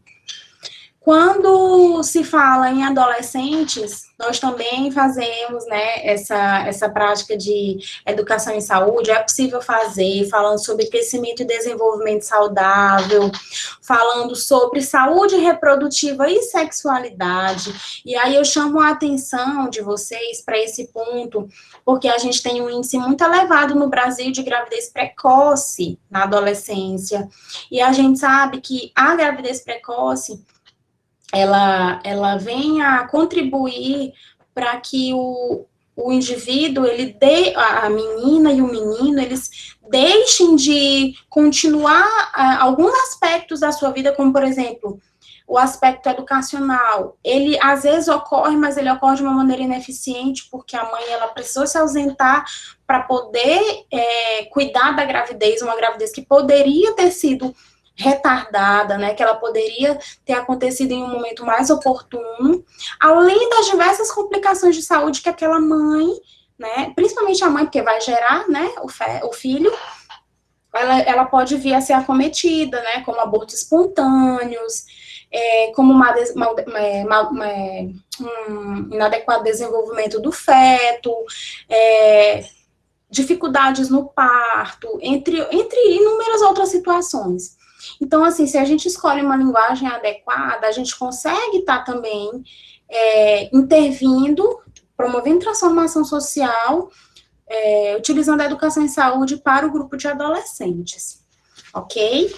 Quando se fala em adolescentes, nós também fazemos, né, essa prática de educação em saúde, é possível fazer, falando sobre crescimento e desenvolvimento saudável, falando sobre saúde reprodutiva e sexualidade, e aí eu chamo a atenção de vocês para esse ponto, porque a gente tem um índice muito elevado no Brasil de gravidez precoce na adolescência, e a gente sabe que a gravidez precoce ela vem a contribuir para que o indivíduo, a menina e o menino, eles deixem de continuar alguns aspectos da sua vida, como, por exemplo, o aspecto educacional. Ele, às vezes, ocorre, mas ele ocorre de uma maneira ineficiente, porque a mãe, ela precisou se ausentar para poder cuidar da gravidez, uma gravidez que poderia ter sido retardada, né, que ela poderia ter acontecido em um momento mais oportuno, além das diversas complicações de saúde que aquela mãe, né, principalmente a mãe, porque vai gerar, né, o filho, ela pode vir a ser acometida, né, como abortos espontâneos, como um inadequado desenvolvimento do feto, dificuldades no parto, entre inúmeras outras situações. Então, assim, se a gente escolhe uma linguagem adequada, a gente consegue estar também intervindo, promovendo transformação social, utilizando a educação em saúde para o grupo de adolescentes, ok?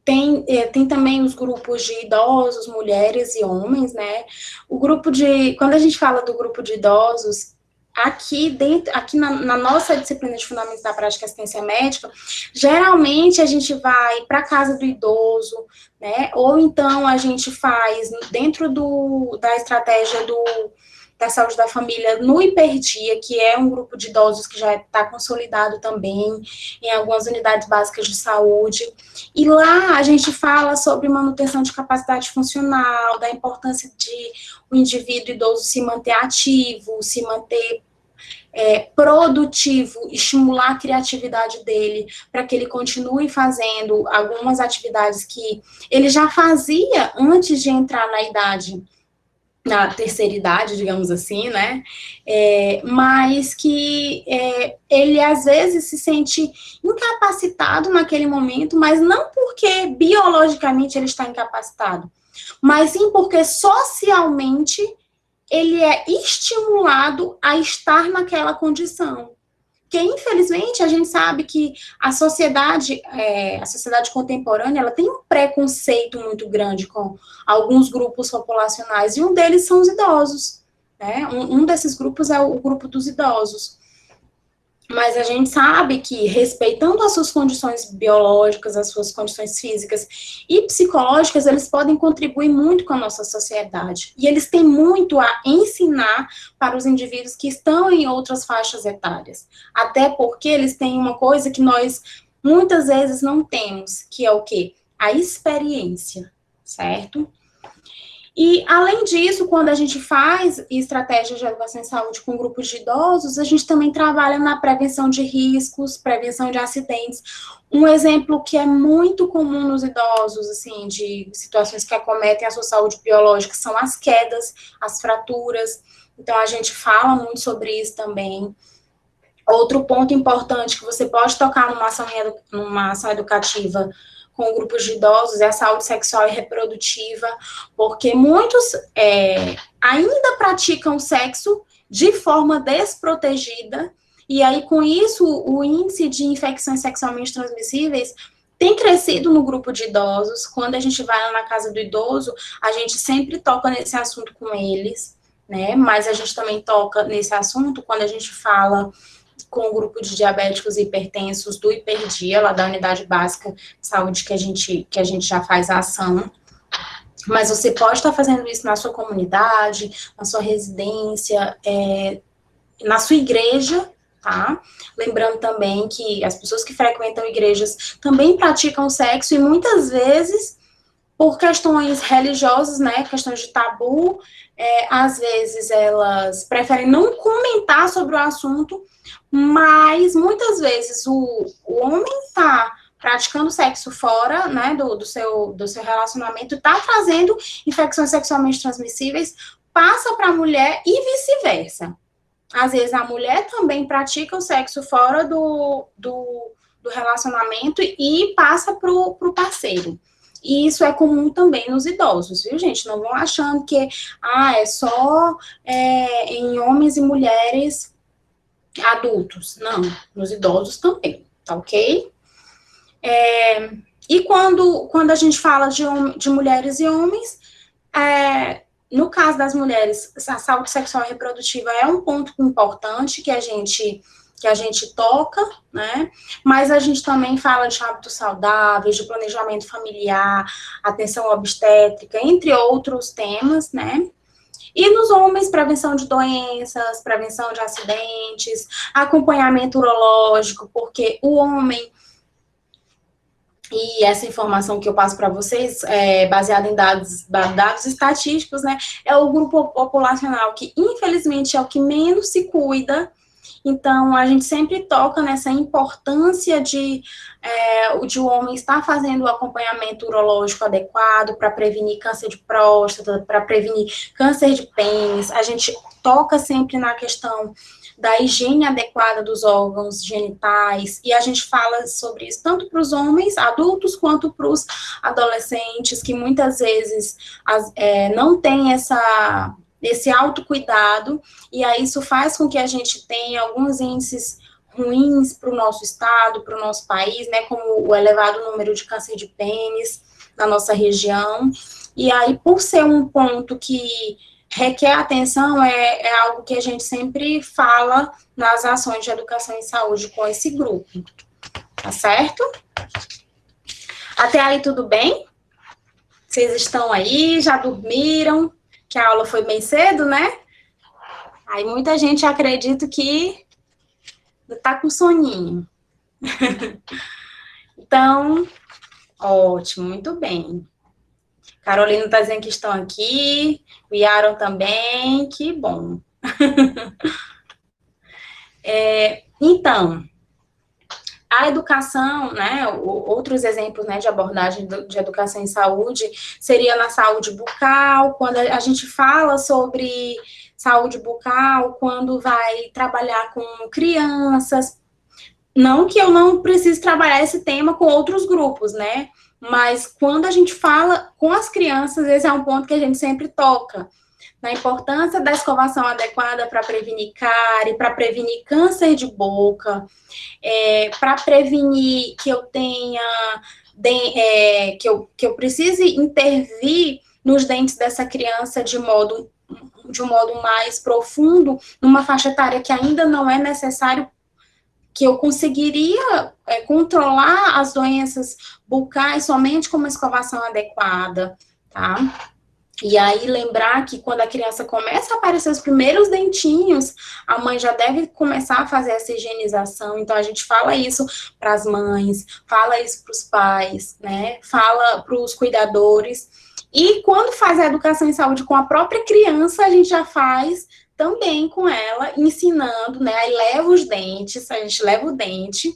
Tem também os grupos de idosos, mulheres e homens, né? Quando a gente fala do grupo de idosos, aqui na nossa disciplina de Fundamentos da Prática Assistência Médica, geralmente a gente vai para a casa do idoso, né? Ou então a gente faz dentro da estratégia da saúde da família no Hiperdia, que é um grupo de idosos que já está consolidado também em algumas unidades básicas de saúde, e lá a gente fala sobre manutenção de capacidade funcional, da importância de o indivíduo idoso se manter ativo, se manter produtivo, estimular a criatividade dele, para que ele continue fazendo algumas atividades que ele já fazia antes de entrar na terceira idade, digamos assim, né, mas que ele, às vezes, se sente incapacitado naquele momento, mas não porque biologicamente ele está incapacitado, mas sim porque socialmente ele é estimulado a estar naquela condição. Porque, infelizmente, a gente sabe que a sociedade contemporânea, ela tem um preconceito muito grande com alguns grupos populacionais, e um deles são os idosos, né? Um desses grupos é o grupo dos idosos. Mas a gente sabe que, respeitando as suas condições biológicas, as suas condições físicas e psicológicas, eles podem contribuir muito com a nossa sociedade. E eles têm muito a ensinar para os indivíduos que estão em outras faixas etárias. Até porque eles têm uma coisa que nós, muitas vezes, não temos, que é o quê? A experiência, certo? E, além disso, quando a gente faz estratégias de educação em saúde com grupos de idosos, a gente também trabalha na prevenção de riscos, prevenção de acidentes. Um exemplo que é muito comum nos idosos, assim, de situações que acometem a sua saúde biológica, são as quedas, as fraturas. Então, a gente fala muito sobre isso também. Outro ponto importante que você pode tocar numa ação educativa com grupos de idosos é a saúde sexual e reprodutiva, porque muitos ainda praticam sexo de forma desprotegida, e aí, com isso, o índice de infecções sexualmente transmissíveis tem crescido no grupo de idosos. Quando a gente vai lá na casa do idoso, a gente sempre toca nesse assunto com eles, né? Mas a gente também toca nesse assunto quando a gente fala com o grupo de diabéticos e hipertensos do Hiperdia, lá da Unidade Básica de Saúde, que a gente já faz a ação. Mas você pode estar fazendo isso na sua comunidade, na sua residência, na sua igreja, tá? Lembrando também que as pessoas que frequentam igrejas também praticam sexo e muitas vezes, por questões religiosas, né, questões de tabu, às vezes elas preferem não comentar sobre o assunto, mas muitas vezes o homem tá praticando sexo fora, né, do seu relacionamento, tá trazendo infecções sexualmente transmissíveis, passa para a mulher e vice-versa. Às vezes a mulher também pratica o sexo fora do relacionamento e passa para o parceiro. E isso é comum também nos idosos, viu, gente? Não vão achando que é só em homens e mulheres adultos. Não, nos idosos também, tá ok? E quando a gente fala de mulheres e homens, no caso das mulheres, a saúde sexual e reprodutiva é um ponto importante que a gente toca, né? Mas a gente também fala de hábitos saudáveis, de planejamento familiar, atenção obstétrica, entre outros temas, né? E nos homens, prevenção de doenças, prevenção de acidentes, acompanhamento urológico, porque o homem, e essa informação que eu passo para vocês, baseada em dados estatísticos, né, é o grupo populacional que, infelizmente, é o que menos se cuida. Então, a gente sempre toca nessa importância de o homem estar fazendo o acompanhamento urológico adequado para prevenir câncer de próstata, para prevenir câncer de pênis. A gente toca sempre na questão da higiene adequada dos órgãos genitais, e a gente fala sobre isso tanto para os homens adultos quanto para os adolescentes, que muitas vezes não têm esse autocuidado, e aí isso faz com que a gente tenha alguns índices ruins para o nosso estado, para o nosso país, né, como o elevado número de câncer de pênis na nossa região, e aí por ser um ponto que requer atenção, é algo que a gente sempre fala nas ações de educação em saúde com esse grupo, tá certo? Até aí tudo bem? Vocês estão aí, já dormiram? Que a aula foi bem cedo, né? Aí muita gente acredita que tá com soninho. Então, ótimo, muito bem. Carolina está dizendo que estão aqui, o Yaron também, que bom. Então, a educação, né, outros exemplos, né, de abordagem de educação em saúde, seria na saúde bucal, quando a gente fala sobre saúde bucal, quando vai trabalhar com crianças, não que eu não precise trabalhar esse tema com outros grupos, né, mas quando a gente fala com as crianças, esse é um ponto que a gente sempre toca, na importância da escovação adequada para prevenir cárie, para prevenir câncer de boca, para prevenir que eu tenha, que eu precise intervir nos dentes dessa criança de um modo mais profundo, numa faixa etária que ainda não é necessário, que eu conseguiria controlar as doenças bucais somente com uma escovação adequada, tá? E aí, lembrar que quando a criança começa a aparecer os primeiros dentinhos, a mãe já deve começar a fazer essa higienização. Então, a gente fala isso para as mães, fala isso para os pais, né? Fala para os cuidadores. E quando faz a educação em saúde com a própria criança, a gente já faz também com ela, ensinando, né? Aí leva os dentes, a gente leva o dente,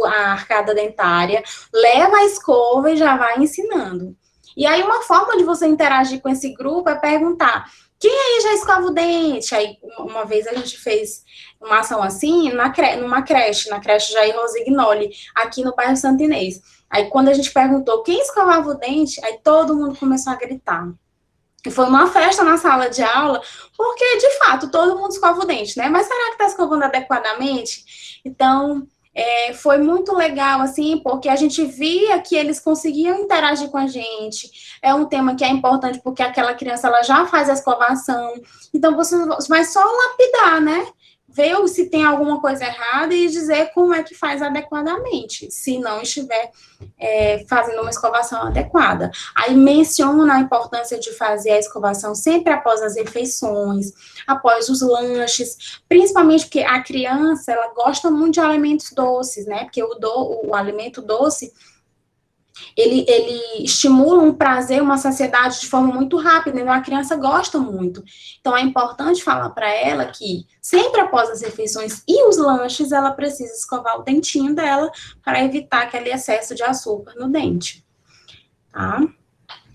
a arcada dentária, leva a escova e já vai ensinando. E aí, uma forma de você interagir com esse grupo é perguntar: quem aí já escova o dente? Aí, uma vez a gente fez uma ação assim, numa creche, na creche Jair Rosignoli, aqui no bairro Santo Inês. Aí, quando a gente perguntou quem escovava o dente, aí todo mundo começou a gritar. E foi uma festa na sala de aula, porque, de fato, todo mundo escova o dente, né? Mas será que está escovando adequadamente? Então, foi muito legal, assim, porque a gente via que eles conseguiam interagir com a gente. É um tema que é importante, porque aquela criança, ela já faz a escovação. Então, você vai só lapidar, né? Ver se tem alguma coisa errada e dizer como é que faz adequadamente, se não estiver fazendo uma escovação adequada. Aí menciona a importância de fazer a escovação sempre após as refeições, após os lanches, principalmente porque a criança, ela gosta muito de alimentos doces, né? Porque o alimento doce, ele estimula um prazer, uma saciedade de forma muito rápida, então a criança gosta muito. Então é importante falar para ela que sempre após as refeições e os lanches, ela precisa escovar o dentinho dela para evitar aquele excesso de açúcar no dente, tá?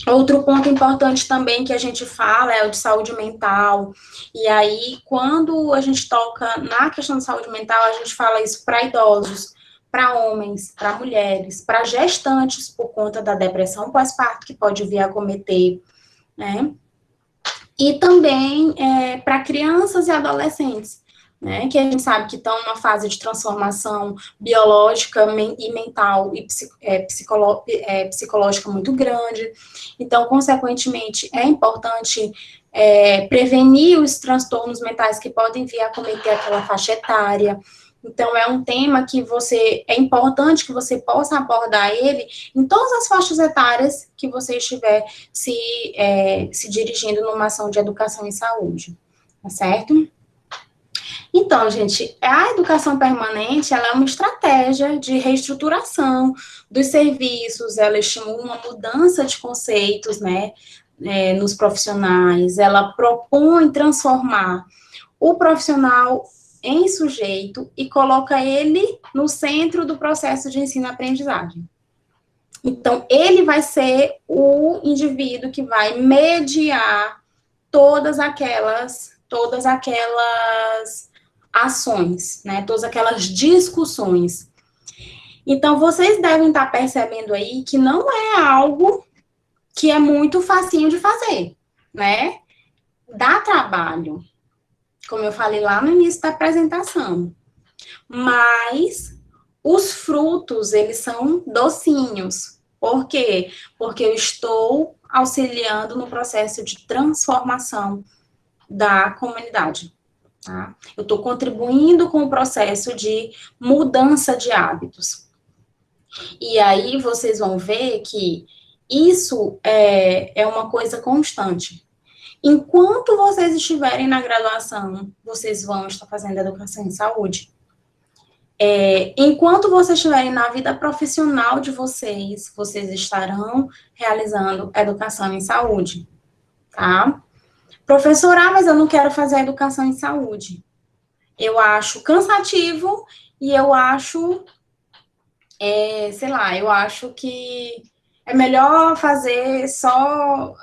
Outro ponto importante também que a gente fala é o de saúde mental. E aí, quando a gente toca na questão de saúde mental, a gente fala isso para idosos, para homens, para mulheres, para gestantes por conta da depressão pós-parto que pode vir a acometer, né? E também para crianças e adolescentes, né, que a gente sabe que estão numa fase de transformação biológica e mental e psicológica muito grande. Então, consequentemente, é importante prevenir os transtornos mentais que podem vir a acometer aquela faixa etária. Então, é um tema que é importante que você possa abordar ele em todas as faixas etárias que você estiver se dirigindo numa ação de educação e saúde, tá certo? Então, gente, a educação permanente, ela é uma estratégia de reestruturação dos serviços, ela estimula uma mudança de conceitos, né, nos profissionais, ela propõe transformar o profissional em sujeito e coloca ele no centro do processo de ensino-aprendizagem. Então, ele vai ser o indivíduo que vai mediar todas aquelas ações, né? Todas aquelas discussões. Então, vocês devem estar percebendo aí que não é algo que é muito facinho de fazer, né? Dá trabalho, como eu falei lá no início da apresentação. Mas os frutos, eles são docinhos. Por quê? Porque eu estou auxiliando no processo de transformação da comunidade. Tá? Eu estou contribuindo com o processo de mudança de hábitos. E aí vocês vão ver que isso é uma coisa constante. Enquanto vocês estiverem na graduação, vocês vão estar fazendo educação em saúde. Enquanto vocês estiverem na vida profissional de vocês, vocês estarão realizando educação em saúde, tá? Professora, mas eu não quero fazer educação em saúde. Eu acho cansativo e eu acho, eu acho que é melhor fazer só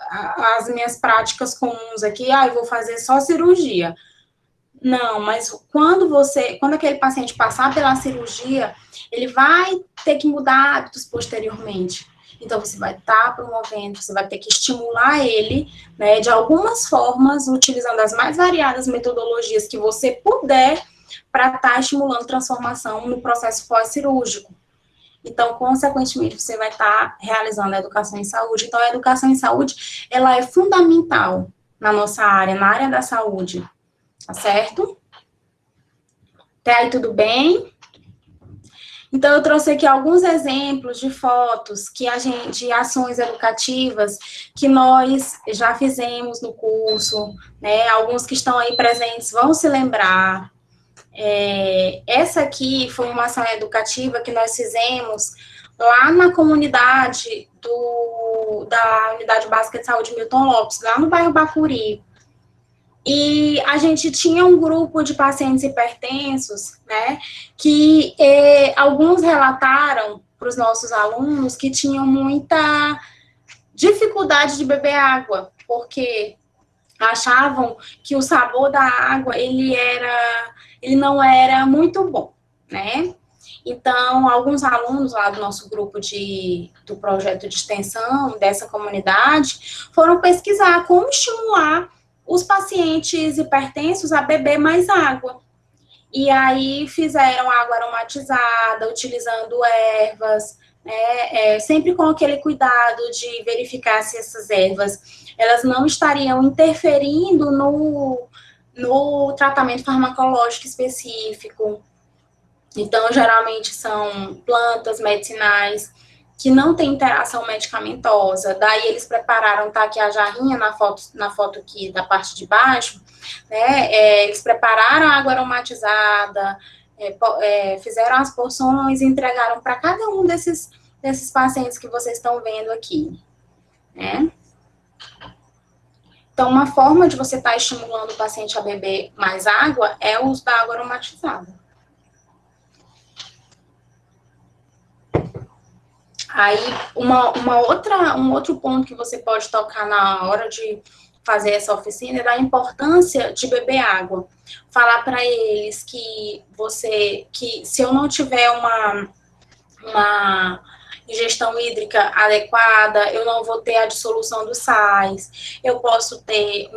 as minhas práticas comuns aqui, eu vou fazer só cirurgia. Não, mas quando aquele paciente passar pela cirurgia, ele vai ter que mudar hábitos posteriormente. Então, você vai estar promovendo, você vai ter que estimular ele, né, de algumas formas, utilizando as mais variadas metodologias que você puder, para estar estimulando transformação no processo pós-cirúrgico. Então, consequentemente, você vai estar realizando a educação em saúde. Então, a educação em saúde, ela é fundamental na nossa área, na área da saúde. Tá certo? Até aí tudo bem? Então, eu trouxe aqui alguns exemplos de fotos de ações educativas que nós já fizemos no curso, né? Alguns que estão aí presentes vão se lembrar. Essa aqui foi uma ação educativa que nós fizemos lá na comunidade da Unidade Básica de Saúde Milton Lopes, lá no bairro Bacuri. E a gente tinha um grupo de pacientes hipertensos, né, que alguns relataram para os nossos alunos que tinham muita dificuldade de beber água, porque achavam que o sabor da água, ele não era muito bom, né? Então, alguns alunos lá do nosso grupo do projeto de extensão dessa comunidade foram pesquisar como estimular os pacientes hipertensos a beber mais água. E aí fizeram água aromatizada, utilizando ervas, né, sempre com aquele cuidado de verificar se essas ervas elas não estariam interferindo no tratamento farmacológico específico. Então, geralmente são plantas medicinais que não têm interação medicamentosa. Daí eles prepararam, tá aqui a jarrinha na foto aqui da parte de baixo, né? Eles prepararam a água aromatizada, fizeram as porções e entregaram para cada um desses pacientes que vocês estão vendo aqui, né? Então, uma forma de você estar estimulando o paciente a beber mais água é o uso da água aromatizada. Aí, um outro ponto que você pode tocar na hora de fazer essa oficina é da importância de beber água. Falar para eles que se eu não tiver uma ingestão hídrica adequada, eu não vou ter a dissolução dos sais, eu posso ter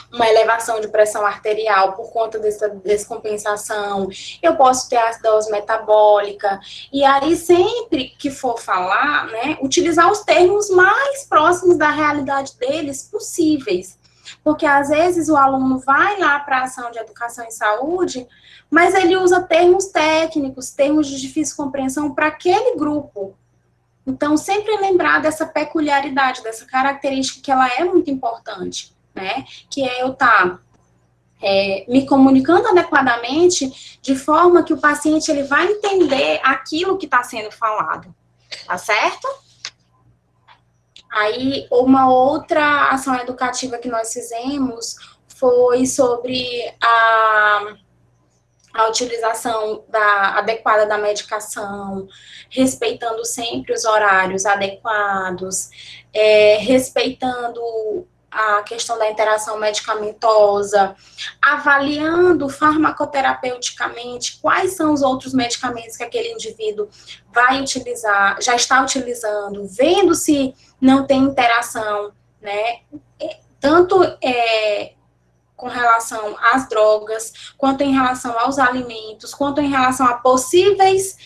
uma elevação de pressão arterial por conta dessa descompensação, eu posso ter acidose metabólica, e aí sempre que for falar, né, utilizar os termos mais próximos da realidade deles possíveis, porque às vezes o aluno vai lá para a ação de educação em saúde, mas ele usa termos técnicos, termos de difícil compreensão para aquele grupo. Então, sempre lembrar dessa peculiaridade, dessa característica que ela é muito importante, né? Que é eu estar me comunicando adequadamente de forma que o paciente ele vai entender aquilo que está sendo falado, tá certo? Aí, uma outra ação educativa que nós fizemos foi sobre a utilização adequada da medicação, respeitando sempre os horários adequados, respeitando a questão da interação medicamentosa, avaliando farmacoterapeuticamente quais são os outros medicamentos que aquele indivíduo vai utilizar, já está utilizando, vendo se não tem interação, né? Tanto com relação às drogas, quanto em relação aos alimentos, quanto em relação a possíveis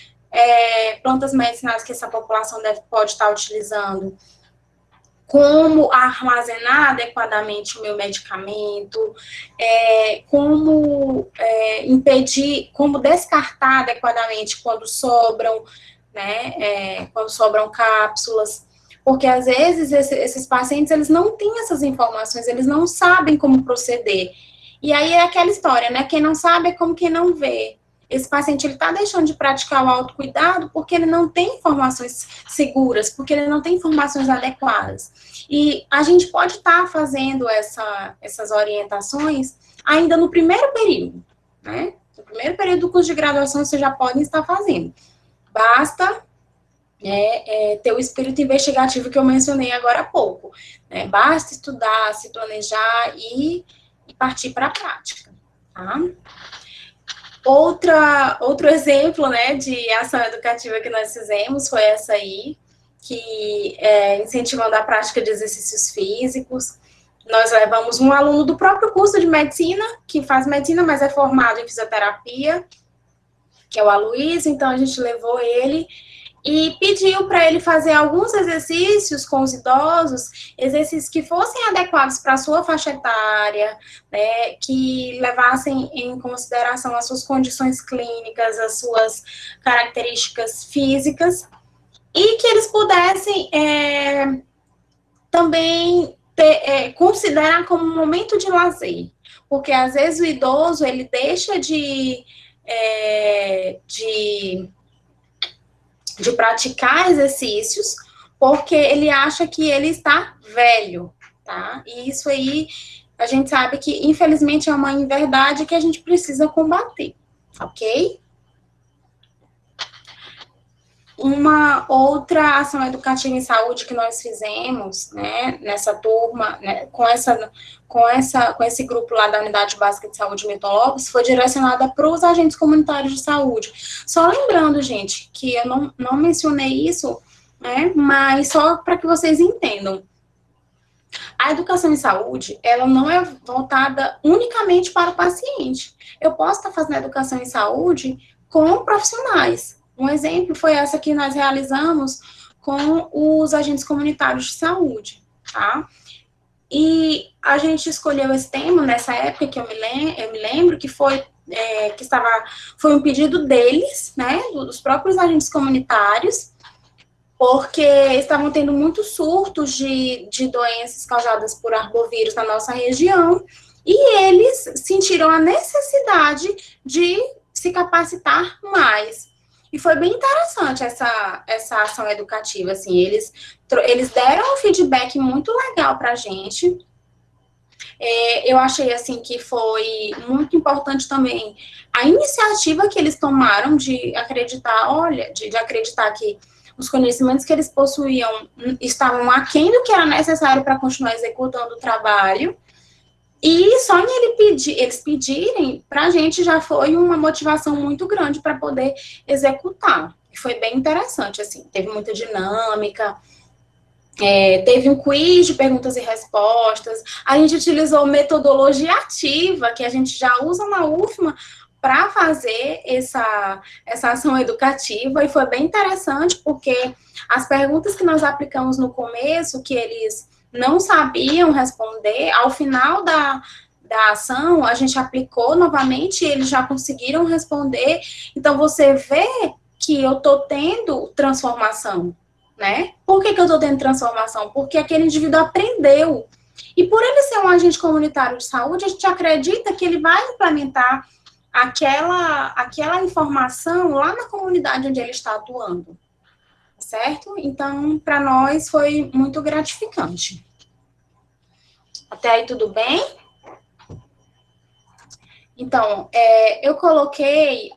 plantas medicinais que essa população pode estar utilizando, como armazenar adequadamente o meu medicamento, como impedir, como descartar adequadamente quando sobram, né, quando sobram cápsulas, porque às vezes esses pacientes, eles não têm essas informações, eles não sabem como proceder. E aí é aquela história, né, quem não sabe é como quem não vê. Esse paciente, ele está deixando de praticar o autocuidado porque ele não tem informações seguras, porque ele não tem informações adequadas. E a gente pode estar fazendo essas orientações ainda no primeiro período, né? No primeiro período do curso de graduação, vocês já podem estar fazendo. Basta ter o espírito investigativo que eu mencionei agora há pouco, né? Basta estudar, se planejar e partir para a prática, tá? Outro exemplo, né, de ação educativa que nós fizemos foi essa aí, que incentivando a prática de exercícios físicos. Nós levamos um aluno do próprio curso de medicina, que faz medicina, mas é formado em fisioterapia, que é o Aloysio, então a gente levou ele e pediu para ele fazer alguns exercícios com os idosos, exercícios que fossem adequados para a sua faixa etária, né, que levassem em consideração as suas condições clínicas, as suas características físicas, e que eles pudessem também considerar como um momento de lazer, porque às vezes o idoso, ele deixa de praticar exercícios, porque ele acha que ele está velho, tá? E isso aí, a gente sabe que, infelizmente, é uma inverdade que a gente precisa combater, ok? uma outra ação educativa em saúde que nós fizemos, né, nessa turma, né, com esse grupo lá da Unidade Básica de Saúde Milton Lopes, foi direcionada para os agentes comunitários de saúde. Só lembrando, gente, que eu não mencionei isso, né, mas só para que vocês entendam. A educação em saúde, ela não é voltada unicamente para o paciente. Eu posso estar fazendo educação em saúde com profissionais. Um exemplo foi essa que nós realizamos com os agentes comunitários de saúde, tá? E a gente escolheu esse tema nessa época que eu me lembro que foi foi um pedido deles, né, dos próprios agentes comunitários, porque estavam tendo muitos surtos de doenças causadas por arbovírus na nossa região, e eles sentiram a necessidade de se capacitar mais. E foi bem interessante essa ação educativa, assim, eles deram um feedback muito legal para a gente. Eu achei, assim, que foi muito importante também a iniciativa que eles tomaram de acreditar, de acreditar que os conhecimentos que eles possuíam estavam aquém do que era necessário para continuar executando o trabalho, e só em eles pedirem, para a gente já foi uma motivação muito grande para poder executar. E foi bem interessante, assim, teve muita dinâmica, teve um quiz de perguntas e respostas, a gente utilizou metodologia ativa, que a gente já usa na UFMA, para fazer essa ação educativa, e foi bem interessante, porque as perguntas que nós aplicamos no começo, que eles não sabiam responder, ao final da ação, a gente aplicou novamente, e eles já conseguiram responder. Então, você vê que eu estou tendo transformação, né? Por que eu estou tendo transformação? Porque aquele indivíduo aprendeu. E por ele ser um agente comunitário de saúde, a gente acredita que ele vai implementar aquela informação lá na comunidade onde ele está atuando, certo? Então, para nós foi muito gratificante. Até aí tudo bem? Então, eu coloquei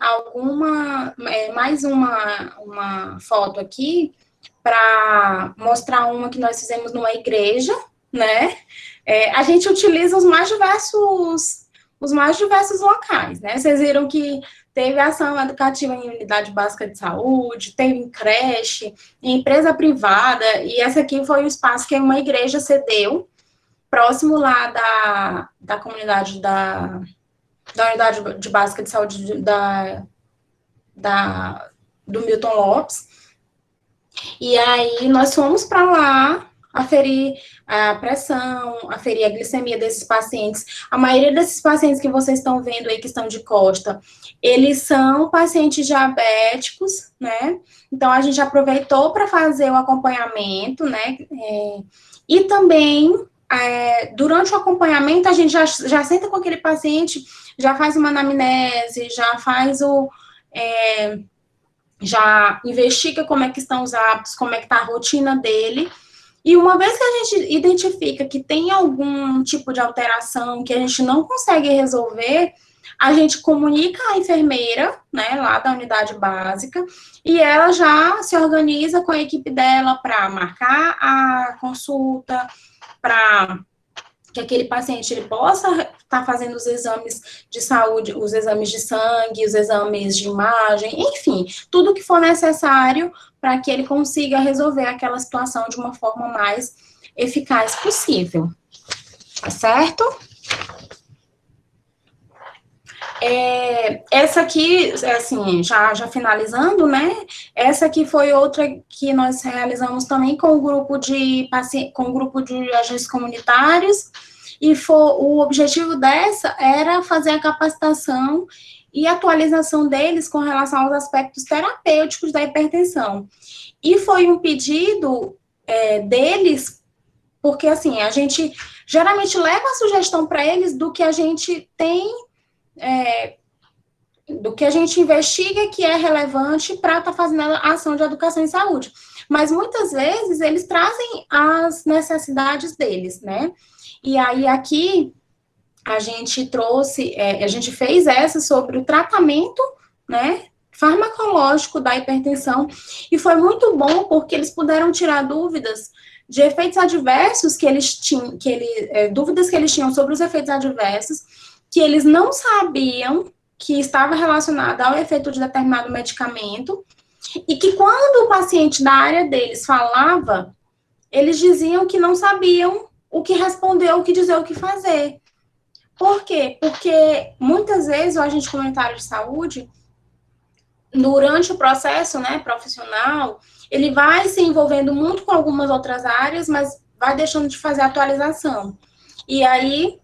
mais uma foto aqui para mostrar uma que nós fizemos numa igreja, né? A gente utiliza os mais diversos locais, né? Vocês viram que teve ação educativa em unidade básica de saúde, teve em creche, em empresa privada, e essa aqui foi o espaço que uma igreja cedeu, próximo lá da comunidade da unidade de básica de saúde do Milton Lopes. E aí nós fomos para lá aferir a pressão, aferir a glicemia desses pacientes. A maioria desses pacientes que vocês estão vendo aí, que estão de costa, eles são pacientes diabéticos, né? Então, a gente aproveitou para fazer o acompanhamento, né? E também, durante o acompanhamento, a gente já senta com aquele paciente, já faz uma anamnese, já faz já investiga como é que estão os hábitos, como é que está a rotina dele. E uma vez que a gente identifica que tem algum tipo de alteração que a gente não consegue resolver, a gente comunica à enfermeira, né, lá da unidade básica, e ela já se organiza com a equipe dela para marcar a consulta, para que aquele paciente ele possa estar fazendo os exames de saúde, os exames de sangue, os exames de imagem, enfim, tudo que for necessário para que ele consiga resolver aquela situação de uma forma mais eficaz possível. Tá certo? Essa aqui, assim, já finalizando, né? Essa aqui foi outra que nós realizamos também com o grupo de agentes comunitários, e o objetivo dessa era fazer a capacitação e atualização deles com relação aos aspectos terapêuticos da hipertensão. E foi um pedido deles, porque, assim, a gente geralmente leva a sugestão para eles do que a gente tem, do que a gente investiga que é relevante para estar fazendo a ação de educação em saúde. Mas, muitas vezes, eles trazem as necessidades deles, né? E aí, aqui, a gente fez essa sobre o tratamento, né, farmacológico da hipertensão, e foi muito bom porque eles puderam tirar dúvidas de efeitos adversos que eles tinham, dúvidas que eles tinham sobre os efeitos adversos, que eles não sabiam que estava relacionado ao efeito de determinado medicamento, e que quando o paciente da área deles falava, eles diziam que não sabiam o que responder, o que dizer, o que fazer. Por quê? Porque muitas vezes o agente comunitário de saúde, durante o processo, né, profissional, ele vai se envolvendo muito com algumas outras áreas, mas vai deixando de fazer atualização. E aí,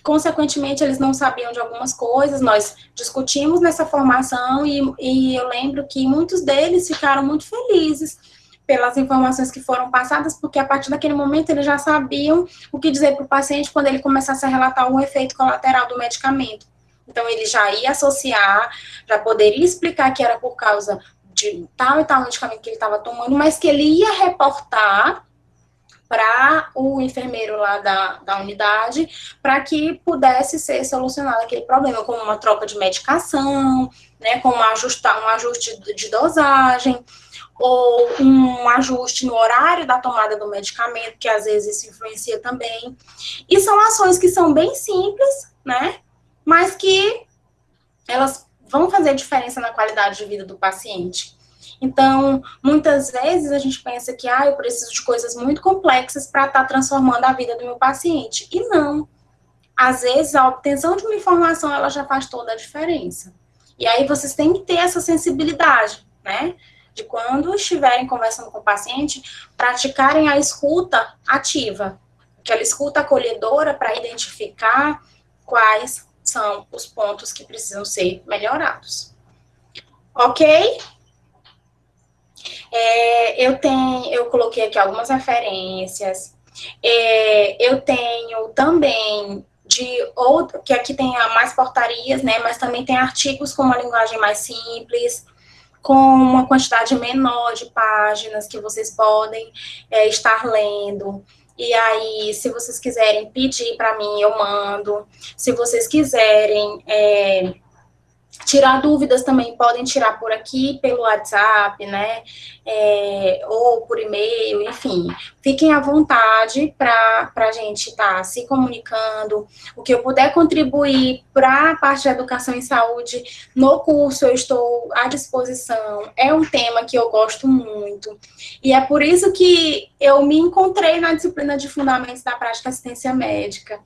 consequentemente, eles não sabiam de algumas coisas, nós discutimos nessa formação e eu lembro que muitos deles ficaram muito felizes pelas informações que foram passadas, porque a partir daquele momento eles já sabiam o que dizer para o paciente quando ele começasse a relatar algum efeito colateral do medicamento. Então, ele já ia associar, já poderia explicar que era por causa de tal e tal medicamento que ele estava tomando, mas que ele ia reportar para o enfermeiro lá da unidade, para que pudesse ser solucionado aquele problema, como uma troca de medicação, né, como um ajuste de dosagem, ou um ajuste no horário da tomada do medicamento, que às vezes isso influencia também. E são ações que são bem simples, né, mas que elas vão fazer diferença na qualidade de vida do paciente. Então, muitas vezes a gente pensa que, eu preciso de coisas muito complexas para estar transformando a vida do meu paciente. E não. Às vezes, a obtenção de uma informação, ela já faz toda a diferença. E aí, vocês têm que ter essa sensibilidade, né? De quando estiverem conversando com o paciente, praticarem a escuta ativa. Aquela escuta acolhedora para identificar quais são os pontos que precisam ser melhorados. Ok? Eu coloquei aqui algumas referências. Eu tenho também que aqui tem mais portarias, né? Mas também tem artigos com uma linguagem mais simples, com uma quantidade menor de páginas que vocês podem estar lendo. E aí, se vocês quiserem pedir para mim, eu mando. Se vocês quiserem tirar dúvidas também, podem tirar por aqui, pelo WhatsApp, né, ou por e-mail, enfim. Fiquem à vontade para a gente estar se comunicando. O que eu puder contribuir para a parte de educação em saúde no curso, eu estou à disposição. É um tema que eu gosto muito. E é por isso que eu me encontrei na disciplina de Fundamentos da Prática Assistência Médica.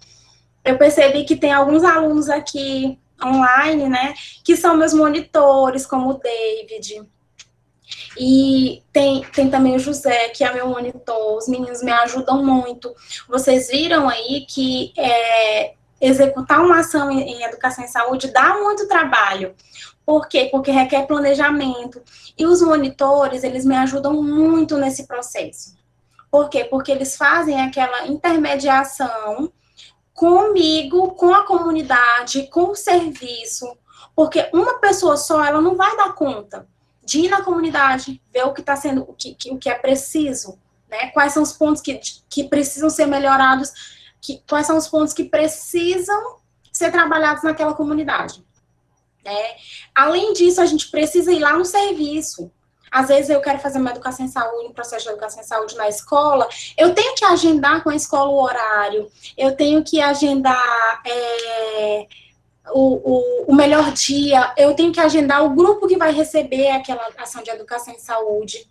Eu percebi que tem alguns alunos aqui online, né, que são meus monitores, como o David, e tem também o José, que é meu monitor, os meninos me ajudam muito. Vocês viram aí que executar uma ação em educação e saúde dá muito trabalho. Por quê? Porque requer planejamento, e os monitores, eles me ajudam muito nesse processo. Por quê? Porque eles fazem aquela intermediação comigo, com a comunidade, com o serviço, porque uma pessoa só, ela não vai dar conta de ir na comunidade, ver o que está sendo, o que é preciso, né? Quais são os pontos que precisam ser melhorados, quais são os pontos que precisam ser trabalhados naquela comunidade, né? Além disso, a gente precisa ir lá no serviço. Às vezes eu quero fazer uma educação em saúde, um processo de educação em saúde na escola, eu tenho que agendar com a escola o horário, eu tenho que agendar o melhor dia, eu tenho que agendar o grupo que vai receber aquela ação de educação em saúde,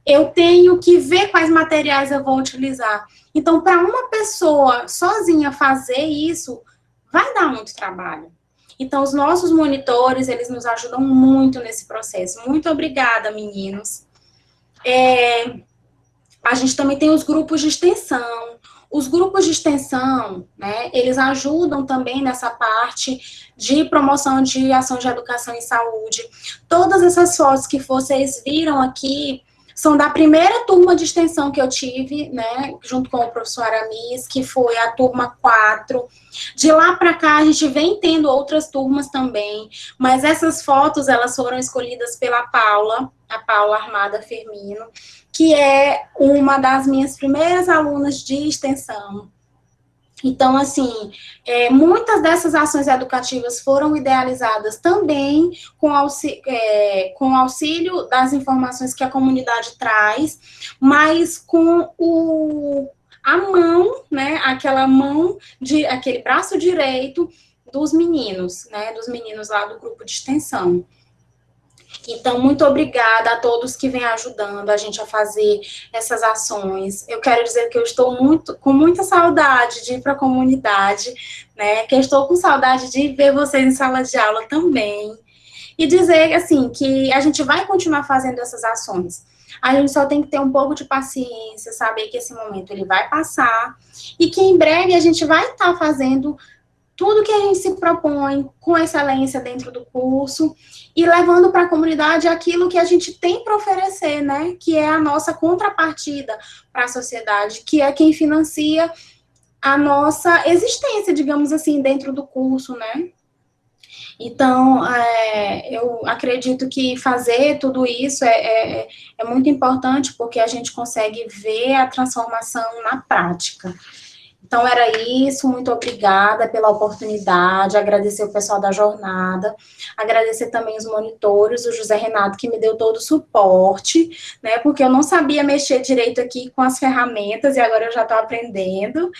eu tenho que ver quais materiais eu vou utilizar. Então, para uma pessoa sozinha fazer isso, vai dar muito trabalho. Então, os nossos monitores, eles nos ajudam muito nesse processo. Muito obrigada, meninos. A gente também tem os grupos de extensão. Os grupos de extensão, né, eles ajudam também nessa parte de promoção de ações de educação em saúde. Todas essas fotos que vocês viram aqui são da primeira turma de extensão que eu tive, né, junto com o professor Aramis, que foi a turma 4. De lá para cá, a gente vem tendo outras turmas também, mas essas fotos, elas foram escolhidas pela Paula, a Paula Armada Firmino, que é uma das minhas primeiras alunas de extensão. Então, assim, muitas dessas ações educativas foram idealizadas também com o auxílio das informações que a comunidade traz, mas com a mão, né, aquele braço direito dos meninos, né, dos meninos lá do grupo de extensão. Então, muito obrigada a todos que vêm ajudando a gente a fazer essas ações. Eu quero dizer que eu estou com muita saudade de ir para a comunidade, né? Que eu estou com saudade de ver vocês em sala de aula também. E dizer, assim, que a gente vai continuar fazendo essas ações. A gente só tem que ter um pouco de paciência, saber que esse momento ele vai passar e que em breve a gente vai estar fazendo tudo que a gente se propõe com excelência dentro do curso e levando para a comunidade aquilo que a gente tem para oferecer, né? Que é a nossa contrapartida para a sociedade, que é quem financia a nossa existência, digamos assim, dentro do curso, né? Então, eu acredito que fazer tudo isso é muito importante, porque a gente consegue ver a transformação na prática. Então, era isso, muito obrigada pela oportunidade, agradecer o pessoal da jornada, agradecer também os monitores, o José Renato, que me deu todo o suporte, né, porque eu não sabia mexer direito aqui com as ferramentas, e agora eu já estou aprendendo,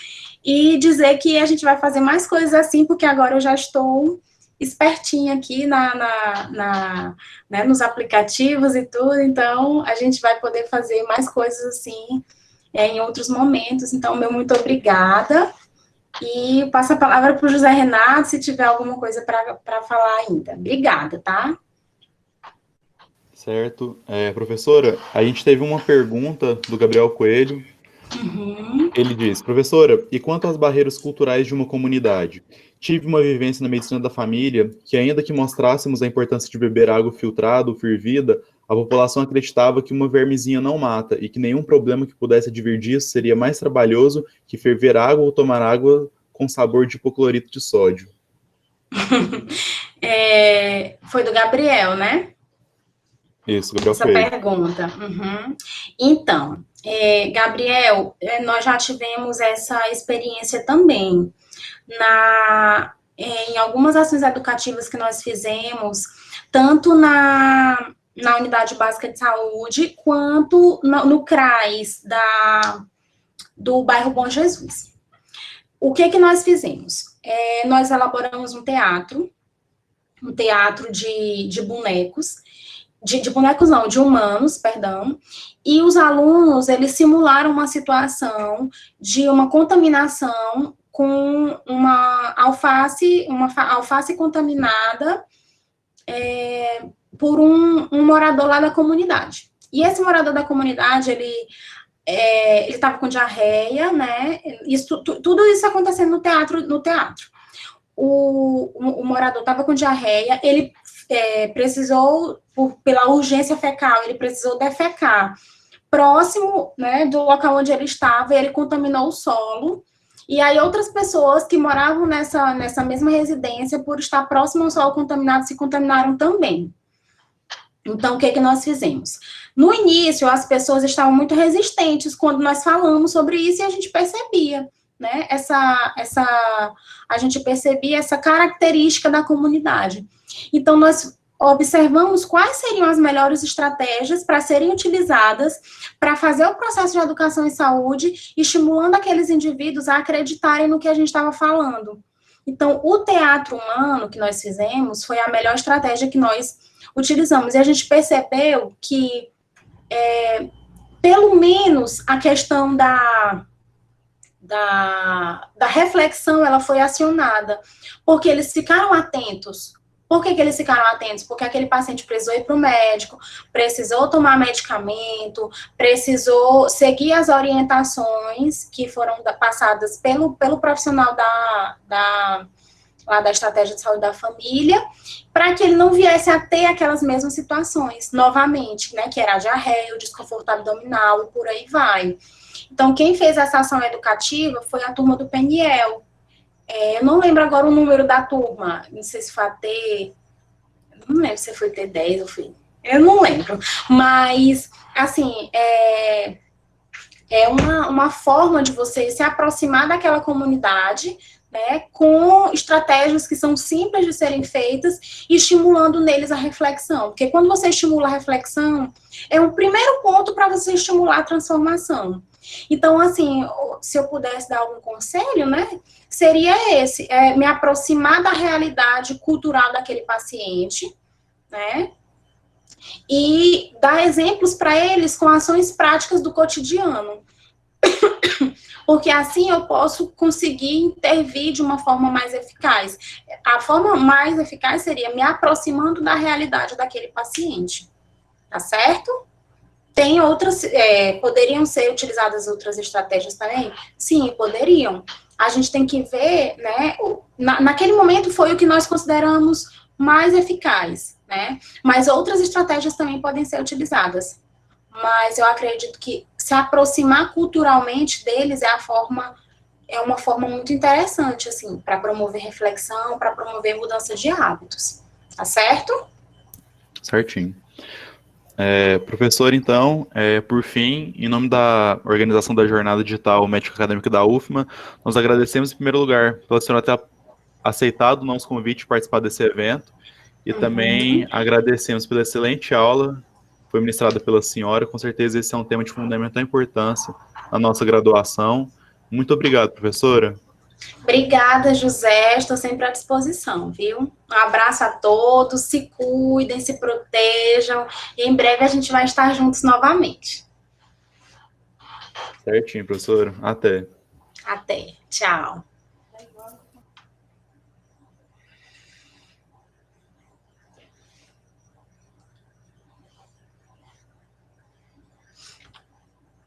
e dizer que a gente vai fazer mais coisas assim, porque agora eu já estou espertinha aqui né, nos aplicativos e tudo, então a gente vai poder fazer mais coisas assim, em outros momentos. Então, meu muito obrigada. E passo a palavra para o José Renato, se tiver alguma coisa para falar ainda. Obrigada, tá? Certo. Professora, a gente teve uma pergunta do Gabriel Coelho. Ele diz, professora, e quanto às barreiras culturais de uma comunidade? Tive uma vivência na medicina da família que, ainda que mostrássemos a importância de beber água filtrada ou fervida, a população acreditava que uma vermezinha não mata e que nenhum problema que pudesse advir disso seria mais trabalhoso que ferver água ou tomar água com sabor de hipoclorito de sódio. Foi do Gabriel, né? Isso, Gabriel Essa Coelho. pergunta. Então, Gabriel, nós já tivemos essa experiência também em algumas ações educativas que nós fizemos, tanto na unidade básica de saúde, quanto no CRAS do bairro Bom Jesus. O que nós fizemos? Nós elaboramos um teatro de bonecos, de bonecos não, de humanos, perdão, e os alunos, eles simularam uma situação de uma contaminação com uma alface contaminada por um morador lá da comunidade. E esse morador da comunidade, ele estava com diarreia, né? Tudo isso acontecendo no teatro. O morador estava com diarreia, ele precisou, pela urgência fecal, ele precisou defecar próximo, né, do local onde ele estava, e ele contaminou o solo. E aí outras pessoas que moravam nessa mesma residência, por estar próximo ao solo contaminado, se contaminaram também. Então, o que nós fizemos? No início, as pessoas estavam muito resistentes quando nós falamos sobre isso, e a gente percebia, né, a gente percebia essa característica da comunidade. Então, nós observamos quais seriam as melhores estratégias para serem utilizadas para fazer o processo de educação em saúde, estimulando aqueles indivíduos a acreditarem no que a gente estava falando. Então, o teatro humano que nós fizemos foi a melhor estratégia que nós utilizamos. E a gente percebeu que, pelo menos, a questão da reflexão, ela foi acionada, porque eles ficaram atentos. Por que eles ficaram atentos? Porque aquele paciente precisou ir para o médico, precisou tomar medicamento, precisou seguir as orientações que foram passadas pelo profissional lá da estratégia de saúde da família, para que ele não viesse a ter aquelas mesmas situações novamente, né, que era a diarreia, o desconforto abdominal e por aí vai. Então, quem fez essa ação educativa foi a turma do PNL. Eu não lembro agora o número da turma, não sei se foi a T, não lembro se foi T10 ou foi, eu não lembro, mas, assim, É uma forma de você se aproximar daquela comunidade, né, com estratégias que são simples de serem feitas e estimulando neles a reflexão. Porque quando você estimula a reflexão, é um primeiro ponto para você estimular a transformação. Então, assim, se eu pudesse dar algum conselho, né, seria esse, me aproximar da realidade cultural daquele paciente, né, e dar exemplos para eles com ações práticas do cotidiano. Porque assim eu posso conseguir intervir de uma forma mais eficaz. A forma mais eficaz seria me aproximando da realidade daquele paciente, tá certo? Tem outras, poderiam ser utilizadas outras estratégias também? Sim, poderiam. A gente tem que ver, né, naquele momento foi o que nós consideramos mais eficaz, né, mas outras estratégias também podem ser utilizadas. Mas eu acredito que se aproximar culturalmente deles é uma forma muito interessante, assim, para promover reflexão, para promover mudança de hábitos. Tá certo? Certinho. Professor, então, por fim, em nome da organização da Jornada Digital Médico Acadêmico da UFMA, nós agradecemos em primeiro lugar pela senhora ter aceitado o nosso convite de participar desse evento e também agradecemos pela excelente aula que foi ministrada pela senhora. Com certeza esse é um tema de fundamental importância na nossa graduação. Muito obrigado, professora. Obrigada, José. Estou sempre à disposição, viu? Um abraço a todos, se cuidem, se protejam. E em breve a gente vai estar juntos novamente. Certinho, professora. Até. Até. Tchau.